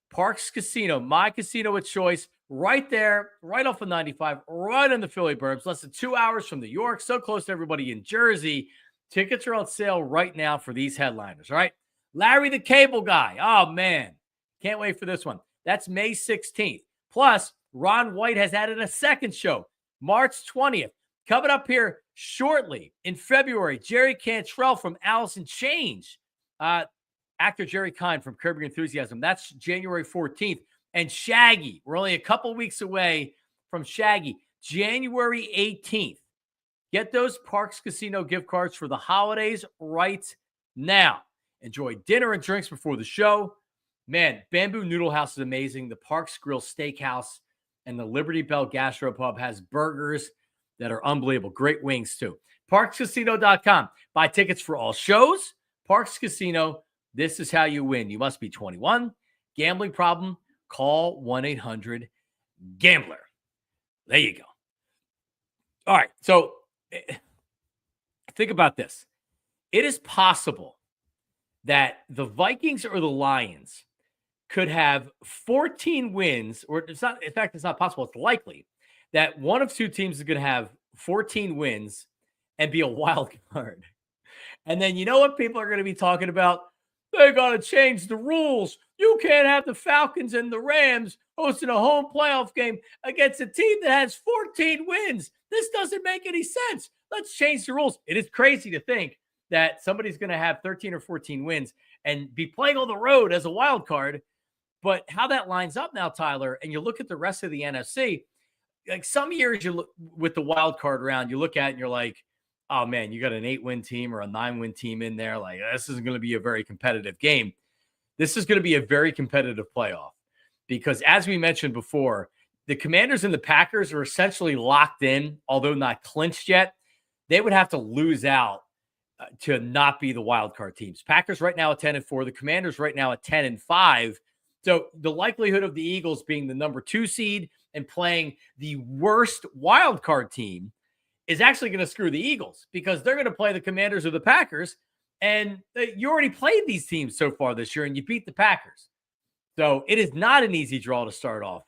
Parks Casino, my casino of choice, right there, right off of 95, right in the Philly burbs, less than 2 hours from New York, so close to everybody in Jersey. Tickets are on sale right now for these headliners, all right? Larry the Cable Guy. Oh, man. Can't wait for this one. That's May 16th. Plus, Ron White has added a second show, March 20th. Coming up here shortly in February, Jerry Cantrell from Alice in Chains. Actor Jerry Kine from Curb Your Enthusiasm. That's January 14th. And Shaggy. We're only a couple weeks away from Shaggy. January 18th. Get those Parks Casino gift cards for the holidays right now. Enjoy dinner and drinks before the show. Man, Bamboo Noodle House is amazing. The Parks Grill Steakhouse and the Liberty Bell Gastropub has burgers that are unbelievable. Great wings, too. ParksCasino.com. Buy tickets for all shows. Parks Casino, this is how you win. You must be 21. Gambling problem? Call 1-800-GAMBLER. There you go. All right, so think about this. It is possible that the Vikings or the Lions could have 14 wins, or it's not, in fact, it's not possible. It's likely that one of two teams is going to have 14 wins and be a wild card. And then you know what people are going to be talking about? They got to change the rules. You can't have the Falcons and the Rams hosting a home playoff game against a team that has 14 wins. This doesn't make any sense. Let's change the rules. It is crazy to think that somebody's going to have 13 or 14 wins and be playing on the road as a wild card. But how that lines up now, Tyler, and you look at the rest of the NFC, like some years you look with the wild card round, you look at it and you're like, oh man, you got an 8-win team or a 9-win team in there. Like this isn't going to be a very competitive game. This is going to be a very competitive playoff because as we mentioned before, the Commanders and the Packers are essentially locked in, although not clinched yet. They would have to lose out to not be the wild card teams. Packers right now at 10-4, the Commanders right now at 10-5. So the likelihood of the Eagles being the number 2 seed and playing the worst wild card team is actually going to screw the Eagles because they're going to play the Commanders or the Packers. And you already played these teams so far this year and you beat the Packers. So it is not an easy draw to start off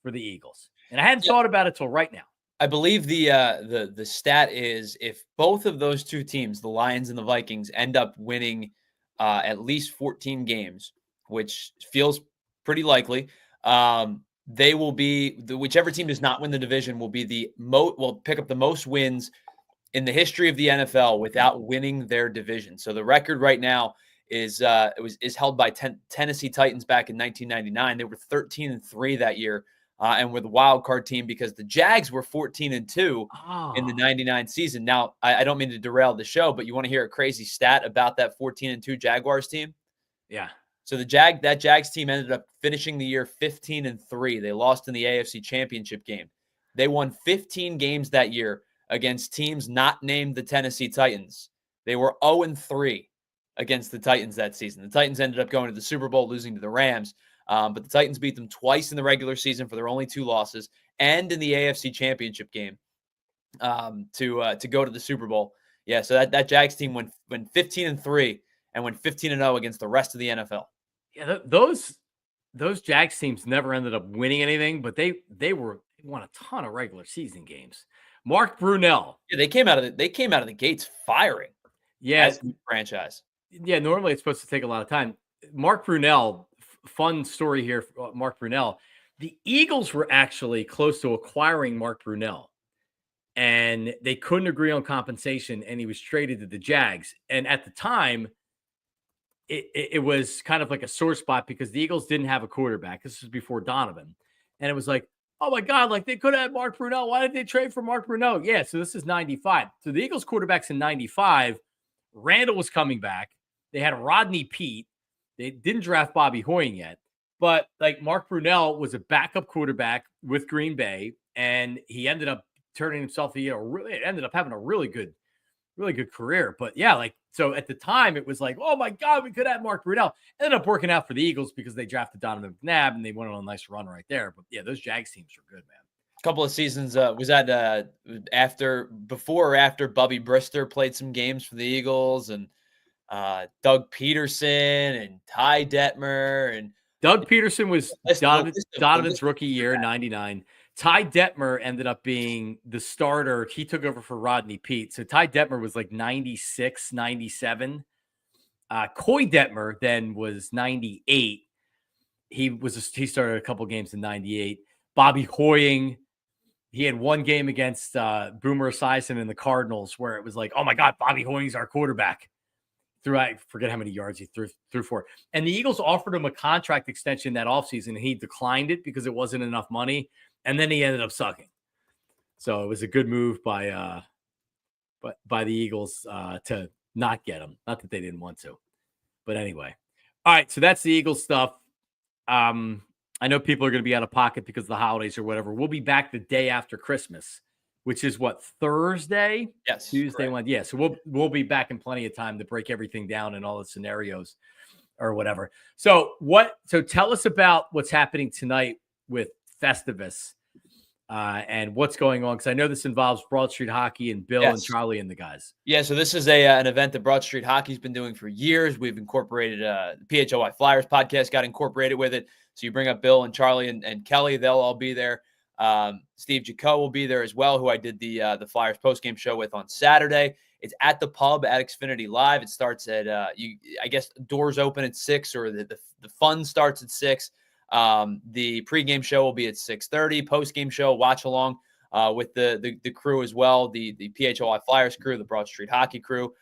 for the Eagles. And I hadn't thought about it till right now. I believe the stat is if both of those two teams, the Lions and the Vikings, end up winning at least 14 games, which feels pretty likely, they will be whichever team does not win the division will be will pick up the most wins in the history of the NFL without winning their division. So the record right now is held by Tennessee Titans back in 1999. They were 13-3 that year. And were the wild card team because the Jags were 14-2 in the 99 season. Now, I don't mean to derail the show, but you want to hear a crazy stat about that 14-2 Jaguars team? Yeah. So that Jags team ended up finishing the year 15-3. They lost in the AFC Championship game. They won 15 games that year against teams not named the Tennessee Titans. They were 0-3 against the Titans that season. The Titans ended up going to the Super Bowl, losing to the Rams. But the Titans beat them twice in the regular season for their only 2 losses and in the AFC Championship game to go to the Super Bowl. Yeah, so that Jags team went 15-3 and went 15-0 against the rest of the NFL. Yeah, those Jags teams never ended up winning anything, but they won a ton of regular season games. Mark Brunell. Yeah, they came out of the gates firing. Yeah, as a franchise. Yeah, normally it's supposed to take a lot of time. Mark Brunell. Fun story here, Mark Brunell. The Eagles were actually close to acquiring Mark Brunell, and they couldn't agree on compensation, and he was traded to the Jags. And at the time, it was kind of like a sore spot because the Eagles didn't have a quarterback. This was before Donovan. And it was like, oh my God, like they could have had Mark Brunell. Why did they trade for Mark Brunell? Yeah, so this is 95. So the Eagles quarterbacks in 95, Randall was coming back. They had Rodney Pete. They didn't draft Bobby Hoying yet. But like Mark Brunell was a backup quarterback with Green Bay, and he ended up turning himself, ended up having a really good career. But yeah, like, so at the time it was like, oh my God, we could have Mark Brunell. Ended up working out for the Eagles because they drafted Donovan McNabb and they went on a nice run right there. But yeah, those Jags teams were good, man. A couple of seasons, was that before or after Bubby Brister played some games for the Eagles, and Doug Peterson and Ty Detmer, and Doug Peterson was Donovan's rookie year, 99. Ty Detmer ended up being the starter. He took over for Rodney Pete. So Ty Detmer was like 96, 97. Coy Detmer then was 98. He started a couple games in 98. Bobby Hoying, he had one game against Boomer Esiason and the Cardinals where it was like, oh my God, Bobby Hoying's our quarterback. I forget how many yards he threw for. And the Eagles offered him a contract extension that offseason, and he declined it because it wasn't enough money. And then he ended up sucking. So it was a good move by the Eagles to not get him. Not that they didn't want to. But anyway. All right, so that's the Eagles stuff. I know people are going to be out of pocket because of the holidays or whatever. We'll be back the day after Christmas, which is what, Thursday? Yes. Tuesday, Wednesday. Yeah, so we'll be back in plenty of time to break everything down and all the scenarios or whatever. So tell us about what's happening tonight with Festivus and what's going on, because I know this involves Broad Street Hockey and Bill and Charlie and the guys. Yeah, so this is an event that Broad Street Hockey's been doing for years. We've incorporated the PHLY Flyers podcast got incorporated with it. So you bring up Bill and Charlie and Kelly, they'll all be there. Steve Jaco will be there as well, who I did the Flyers postgame show with on Saturday. It's at the pub at Xfinity Live. It starts at I guess doors open at 6, or the fun starts at 6. The pregame show will be at 6:30. Postgame show, watch along with the crew as well, the PHLY Flyers crew, the Broad Street Hockey crew.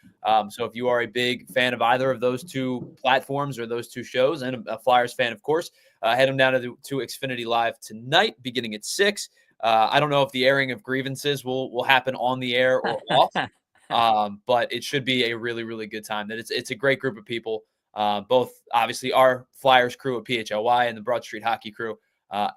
So if you are a big fan of either of those two platforms or those two shows, and a Flyers fan, of course, head them down to Xfinity Live tonight, beginning at 6. I don't know if the airing of grievances will happen on the air or off, but it should be a really, really good time. That it's a great group of people. Both obviously our Flyers crew at PHLY and the Broad Street Hockey crew.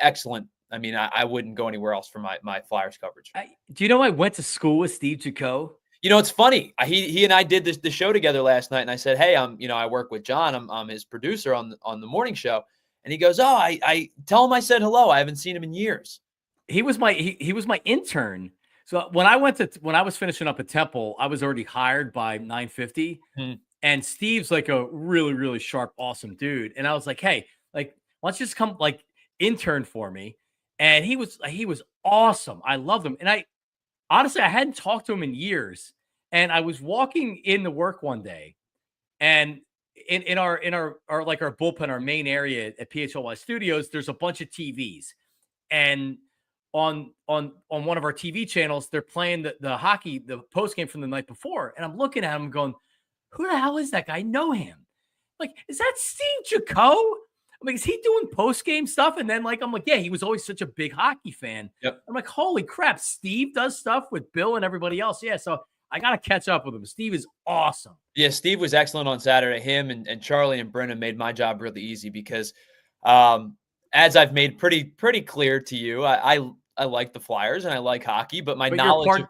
Excellent. I mean, I wouldn't go anywhere else for my Flyers coverage. Do you know I went to school with Steve Jaco? You know, it's funny. He and I did the show together last night, and I said, "Hey, I work with John. I'm his producer on the morning show." And he goes, "Oh, I tell him I said hello. I haven't seen him in years." He was my intern. So when I was finishing up at Temple, I was already hired by 950. And Steve's like a really, really sharp, awesome dude. And I was like, hey, like, why don't you just come like intern for me? And he was awesome. I loved him. And I hadn't talked to him in years. And I was walking in to work one day, and in our bullpen, our main area at PHLY Studios, there's a bunch of TVs. And on one of our TV channels, they're playing the hockey, the post game from the night before. And I'm looking at him going, who the hell is that guy? I know him. Like, is that Steve Jaco? I'm like, is he doing post-game stuff? And then I'm like, yeah, he was always such a big hockey fan. Yep. I'm like, holy crap, Steve does stuff with Bill and everybody else. Yeah, so I got to catch up with him. Steve is awesome. Yeah, Steve was excellent on Saturday. Him and Charlie and Brennan made my job really easy because as I've made pretty clear to you, I like the Flyers and I like hockey, but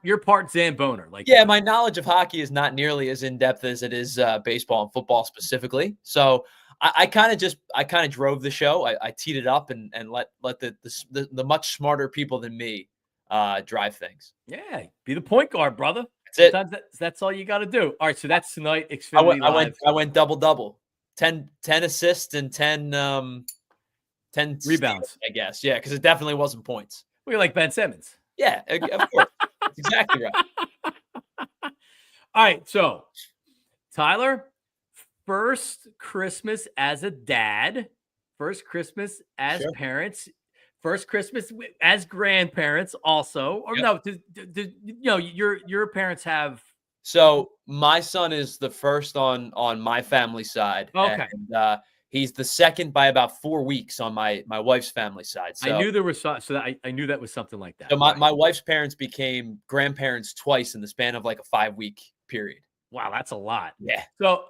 you're part Zamboner. My knowledge of hockey is not nearly as in depth as it is baseball and football specifically. So I kind of drove the show. I teed it up and let the much smarter people than me drive things. Yeah, be the point guard, brother. Sometimes that's all you got to do. All right, so that's tonight. Xfinity Live. I went double, 10 assists and 10 rebounds. Steals, I guess, yeah, because it definitely wasn't points. We're like Ben Simmons. Yeah, of course. That's exactly right. All right, so Tyler, first Christmas as a dad, first Christmas as parents, first Christmas as grandparents also. Or no, your parents have. So my son is the first on my family side. Okay. And He's the second by about 4 weeks on my wife's family side. So I knew there was I knew that was something like that. So my wife's parents became grandparents twice in the span of like a 5-week period. Wow, that's a lot. Yeah.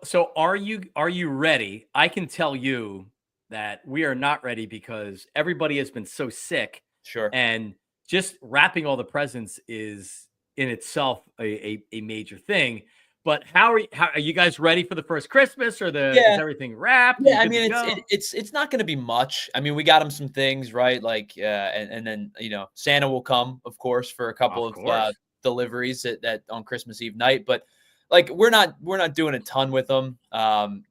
So are you ready? I can tell you that we are not ready because everybody has been so sick. Sure. And just wrapping all the presents is in itself a major thing. But how are you guys ready for the first Christmas, or is everything wrapped? Yeah, I mean it's not going to be much. I mean, we got him some things, right? Like and then Santa will come, of course, for a couple of deliveries that on Christmas Eve night. But like we're not doing a ton with him.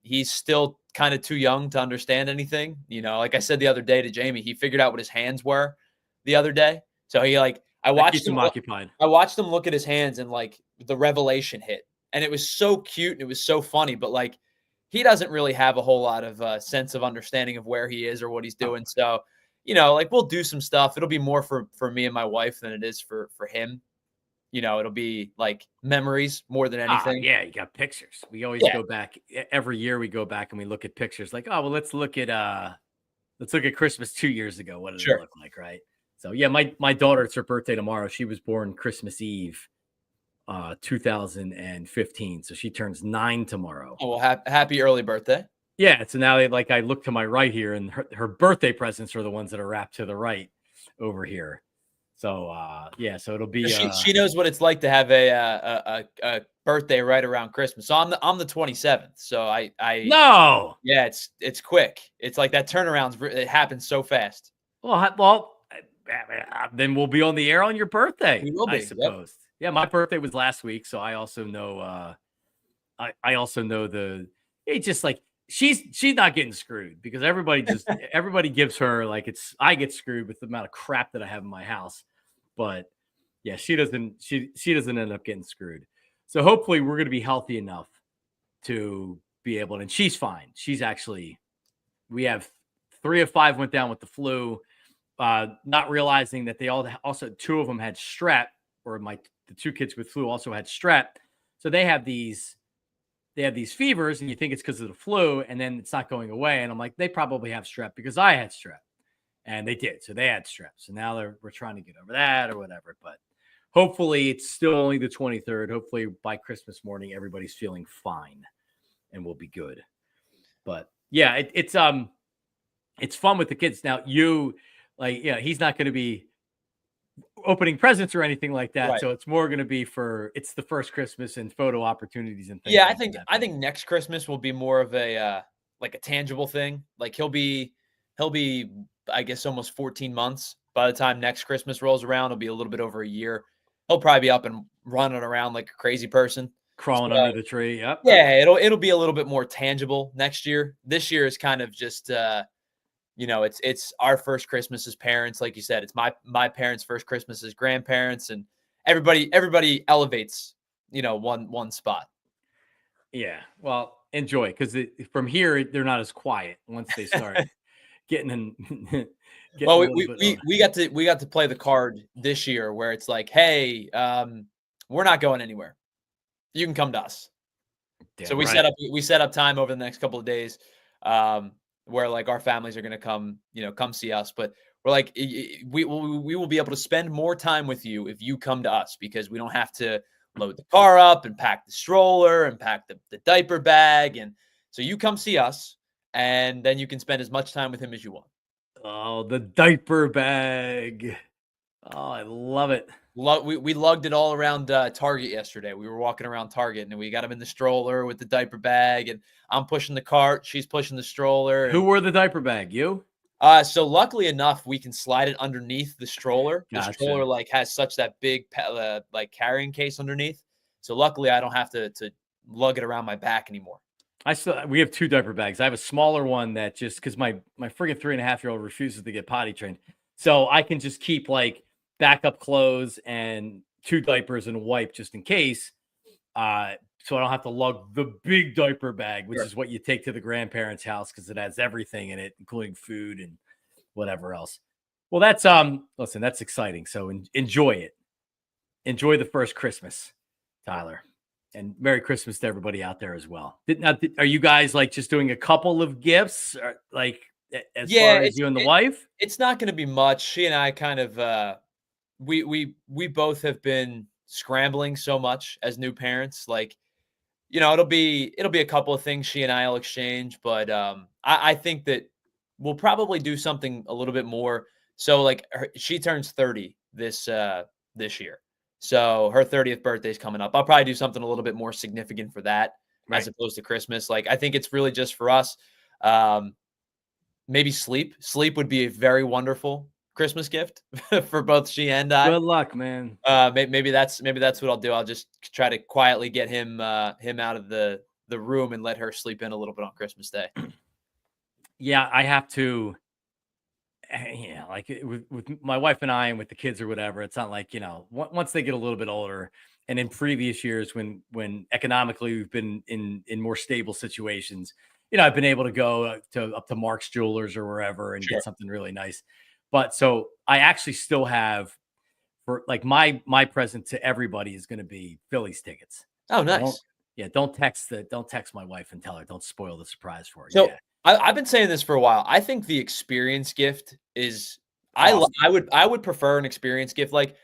He's still kind of too young to understand anything. Like I said the other day to Jamie, he figured out what his hands were the other day. So he I watched him occupied. I watched him look at his hands and like the revelation hit. And it was so cute and it was so funny, but like he doesn't really have a whole lot of sense of understanding of where he is or what he's doing. So, like we'll do some stuff. It'll be more for me and my wife than it is for him. It'll be like memories more than anything. Yeah, you got pictures. We always go back every year. We go back and we look at pictures. Like, oh well, let's look at Christmas 2 years ago. What did it look like, right? So yeah, my daughter, it's her birthday tomorrow. She was born Christmas Eve. 2015. So she turns 9 tomorrow. Oh, well, happy early birthday. Yeah. So now I look to my right here, and her birthday presents are the ones that are wrapped to the right over here. So so it'll be she knows what it's like to have a birthday right around Christmas. So I'm the 27th. So I no. Yeah, it's quick. It's like that turnaround. It happens so fast. Well, then we'll be on the air on your birthday. We will be, I suppose. Yep. Yeah, my birthday was last week, so I also know. I also know it's just like she's not getting screwed because everybody gives her like I get screwed with the amount of crap that I have in my house, but yeah, she doesn't end up getting screwed. So hopefully we're going to be healthy enough to be able to, and she's fine. She's actually, we have 3 of 5 went down with the flu, not realizing that they also 2 of them had strep, or the 2 kids with flu also had strep. So they have these fevers, and you think it's because of the flu, and then it's not going away. And I'm like, they probably have strep because I had strep, and they did. So they had strep. So now we're trying to get over that or whatever. But hopefully it's still only the 23rd. Hopefully by Christmas morning, everybody's feeling fine and we'll be good. But yeah, it's fun with the kids. Now he's not going to be opening presents or anything like that. Right. So it's more going to be it's the first Christmas and photo opportunities and things. Yeah, I think next Christmas will be more of a like a tangible thing. Like he'll be I guess almost 14 months by the time next Christmas rolls around. It'll be a little bit over a year. He'll probably be up and running around like a crazy person, crawling under the tree. Yep. Yeah, it'll be a little bit more tangible next year. This year is kind of just it's our first Christmas as parents. Like you said, it's my parents' first Christmas as grandparents, and everybody elevates, one spot. Yeah. Well, enjoy, because from here, they're not as quiet once they start getting in. Well, we got to play the card this year where it's like, hey, we're not going anywhere. You can come to us. Damn so we right. set up time over the next couple of days. Where like our families are going to come see us, but we're like, we will be able to spend more time with you if you come to us, because we don't have to load the car up and pack the stroller and pack the diaper bag. And so you come see us, and then you can spend as much time with him as you want. Oh, the diaper bag. Oh, I love it. We lugged it all around Target yesterday. We were walking around Target, and we got him in the stroller with the diaper bag, and I'm pushing the cart. She's pushing the stroller. Who wore the diaper bag? You? So luckily enough, we can slide it underneath the stroller. Gotcha. The stroller has such that big carrying case underneath. So luckily, I don't have to lug it around my back anymore. We have 2 diaper bags. I have a smaller one that just because my friggin' 3.5-year-old refuses to get potty trained, so I can just keep backup clothes and 2 diapers and a wipe just in case. So I don't have to lug the big diaper bag, which is what you take to the grandparents' house because it has everything in it, including food and whatever else. Well, that's listen, that's exciting. So enjoy it. Enjoy the first Christmas, Tyler. And Merry Christmas to everybody out there as well. Are you guys like just doing a couple of gifts, or like as far as you and the wife? It's not going to be much. She and I kind of we both have been scrambling so much as new parents. Like, it'll be a couple of things she and I'll exchange, but I think that we'll probably do something a little bit more. So like she turns 30 this year. So her 30th birthday is coming up. I'll probably do something a little bit more significant for that, as opposed to Christmas. Like, I think it's really just for us. Maybe sleep. Sleep would be a very wonderful Christmas gift for both she and I. Good luck, man. Maybe that's what I'll do. I'll just try to quietly get him out of the room and let her sleep in a little bit on Christmas Day. Yeah, I have to. Yeah, like with my wife and I, and with the kids or whatever, it's not like, once they get a little bit older, and in previous years when economically we've been in more stable situations, I've been able to go up to Mark's Jewelers or wherever and get something really nice. But so I actually still have, for like my present to everybody is going to be Phillies tickets. Oh, nice. Don't text my wife and tell her, don't spoil the surprise for her. So yeah. I've been saying this for a while. I think the experience gift is awesome. I would prefer an experience gift. Like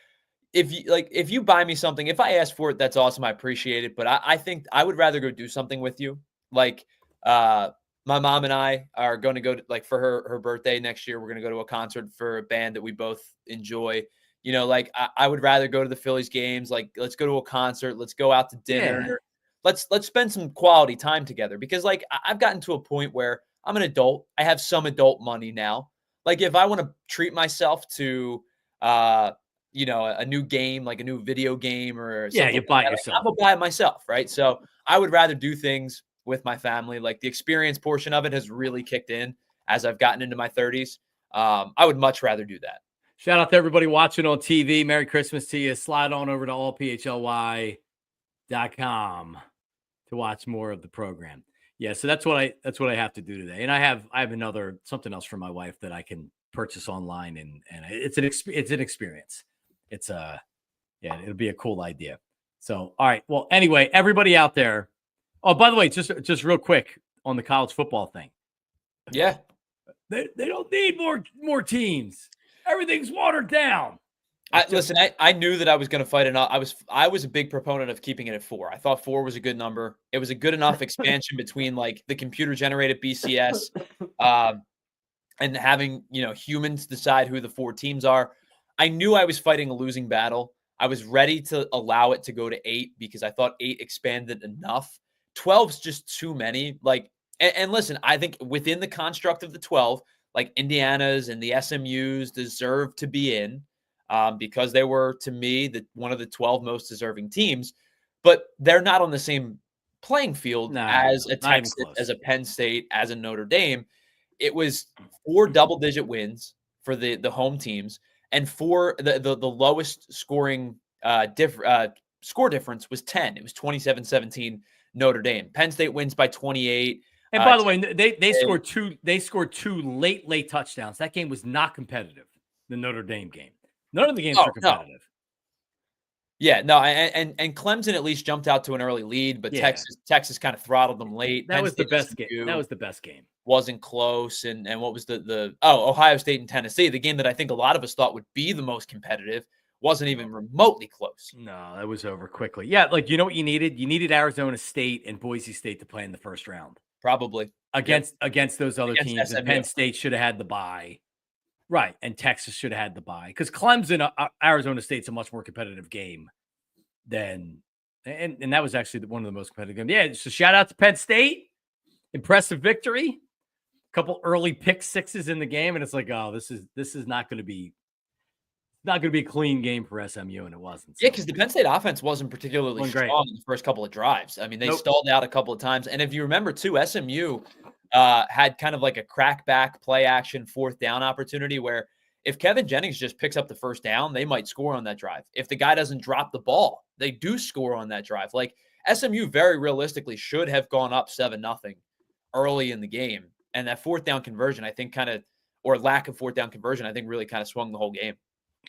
if you buy me something, if I ask for it, that's awesome. I appreciate it. But I think I would rather go do something with you. Like my mom and I are going to go like for her birthday next year. We're going to go to a concert for a band that we both enjoy. Like I would rather go to the Phillies games. Like, let's go to a concert. Let's go out to dinner. Yeah. Let's spend some quality time together, because like I've gotten to a point where I'm an adult. I have some adult money now. Like, if I want to treat myself to, a new game, like a new video game or something, you buy it yourself. I'm gonna buy it myself, right? So I would rather do things with my family. Like, the experience portion of it has really kicked in as I've gotten into my 30s. I would much rather do that. Shout out to everybody watching on TV. Merry Christmas to you. Slide on over to allphly.com to watch more of the program. Yeah, so that's what I have to do today. And I have something else for my wife that I can purchase online, and it's an experience. It's it'll be a cool idea. So, all right. Well, anyway, everybody out there. Oh, by the way, just real quick on the college football thing. Yeah. They don't need more teams. Everything's watered down. Listen, I knew that I was going to fight enough. I was a big proponent of keeping it at 4. I thought 4 was a good number. It was a good enough expansion between like the computer generated BCS and having, humans decide who the 4 teams are. I knew I was fighting a losing battle. I was ready to allow it to go to 8 because I thought 8 expanded enough. 12's just too many. Like, and listen, I think within the construct of the 12, like Indiana's and the SMU's deserve to be in. Because they were, to me, one of the 12 most deserving teams, but they're not on the same playing field as a Texas, as a Penn State, as a Notre Dame. It was 4 double-digit wins for the home teams, and the lowest scoring score difference was 10. It was 27-17 Notre Dame. Penn State wins by 28. And by the way, they scored 2. They scored 2 late touchdowns. That game was not competitive. The Notre Dame game. None of the games were competitive. No. Yeah, no, and Clemson at least jumped out to an early lead, but Texas kind of throttled them late. That was the best game. That was the best game. Wasn't close. And what was Ohio State and Tennessee, the game that I think a lot of us thought would be the most competitive, wasn't even remotely close. No, that was over quickly. Yeah, like, you know what you needed? You needed Arizona State and Boise State to play in the first round. Probably. Against those other teams. And Penn State should have had the bye. Right, and Texas should have had the bye, because Clemson, Arizona State's a much more competitive game than, and that was actually one of the most competitive games. Yeah, so shout out to Penn State, impressive victory, a couple early pick sixes in the game, and it's like, oh, this is not going to be a clean game for SMU, and it wasn't. So. Yeah, because the Penn State offense wasn't particularly strong in the first couple of drives. I mean, they stalled out a couple of times, and if you remember too, SMU had kind of like a crackback play action 4th down opportunity where if Kevin Jennings just picks up the first down, they might score on that drive. If the guy doesn't drop the ball, they do score on that drive. Like, SMU very realistically should have gone up 7-0 early in the game. And that 4th down conversion, I think or lack of 4th down conversion, I think really kind of swung the whole game.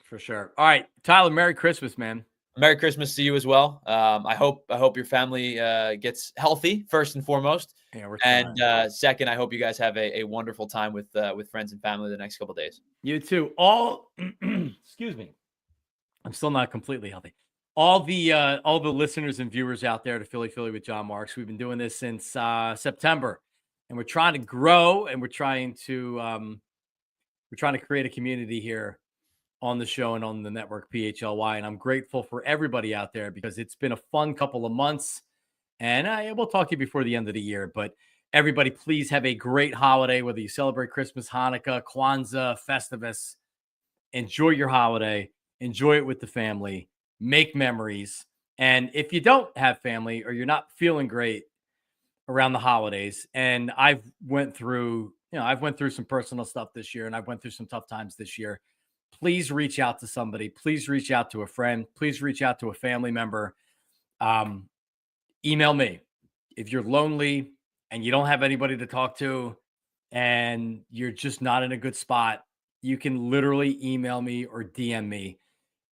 For sure. All right, Tyler, Merry Christmas, man. Merry Christmas to you as well. I hope your family gets healthy first and foremost. Yeah, we're and trying. second, I hope you guys have a wonderful time with friends and family the next couple of days. You too. All excuse me. I'm still not completely healthy. All the listeners and viewers out there to Philly with John Marks. We've been doing this since September, and we're trying to grow, and we're trying to create a community here on the show and on the network PHLY. And I'm grateful for everybody out there because it's been a fun couple of months. And we'll talk to you before the end of the year. But everybody, please have a great holiday, whether you celebrate Christmas, Hanukkah, Kwanzaa, Festivus. Enjoy your holiday. Enjoy it with the family. Make memories. And if you don't have family or you're not feeling great around the holidays, and I've went through some personal stuff this year, and I've went through some tough times this year, please reach out to somebody. Please reach out to a friend. Please reach out to a family member. Email me. If you're lonely and you don't have anybody to talk to and you're just not in a good spot, you can literally email me or DM me,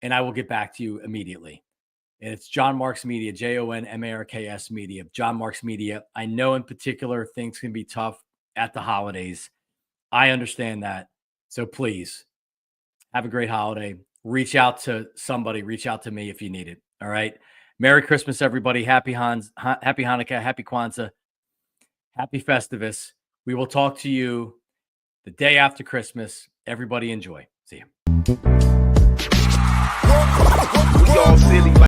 and I will get back to you immediately. And it's John Marks Media, JONMARKS Media, John Marks Media. I know in particular things can be tough at the holidays. I understand that. So please have a great holiday. Reach out to somebody. Reach out to me if you need it. All right. Merry Christmas, everybody. Happy Hanukkah. Happy Kwanzaa. Happy Festivus. We will talk to you the day after Christmas. Everybody enjoy. See you.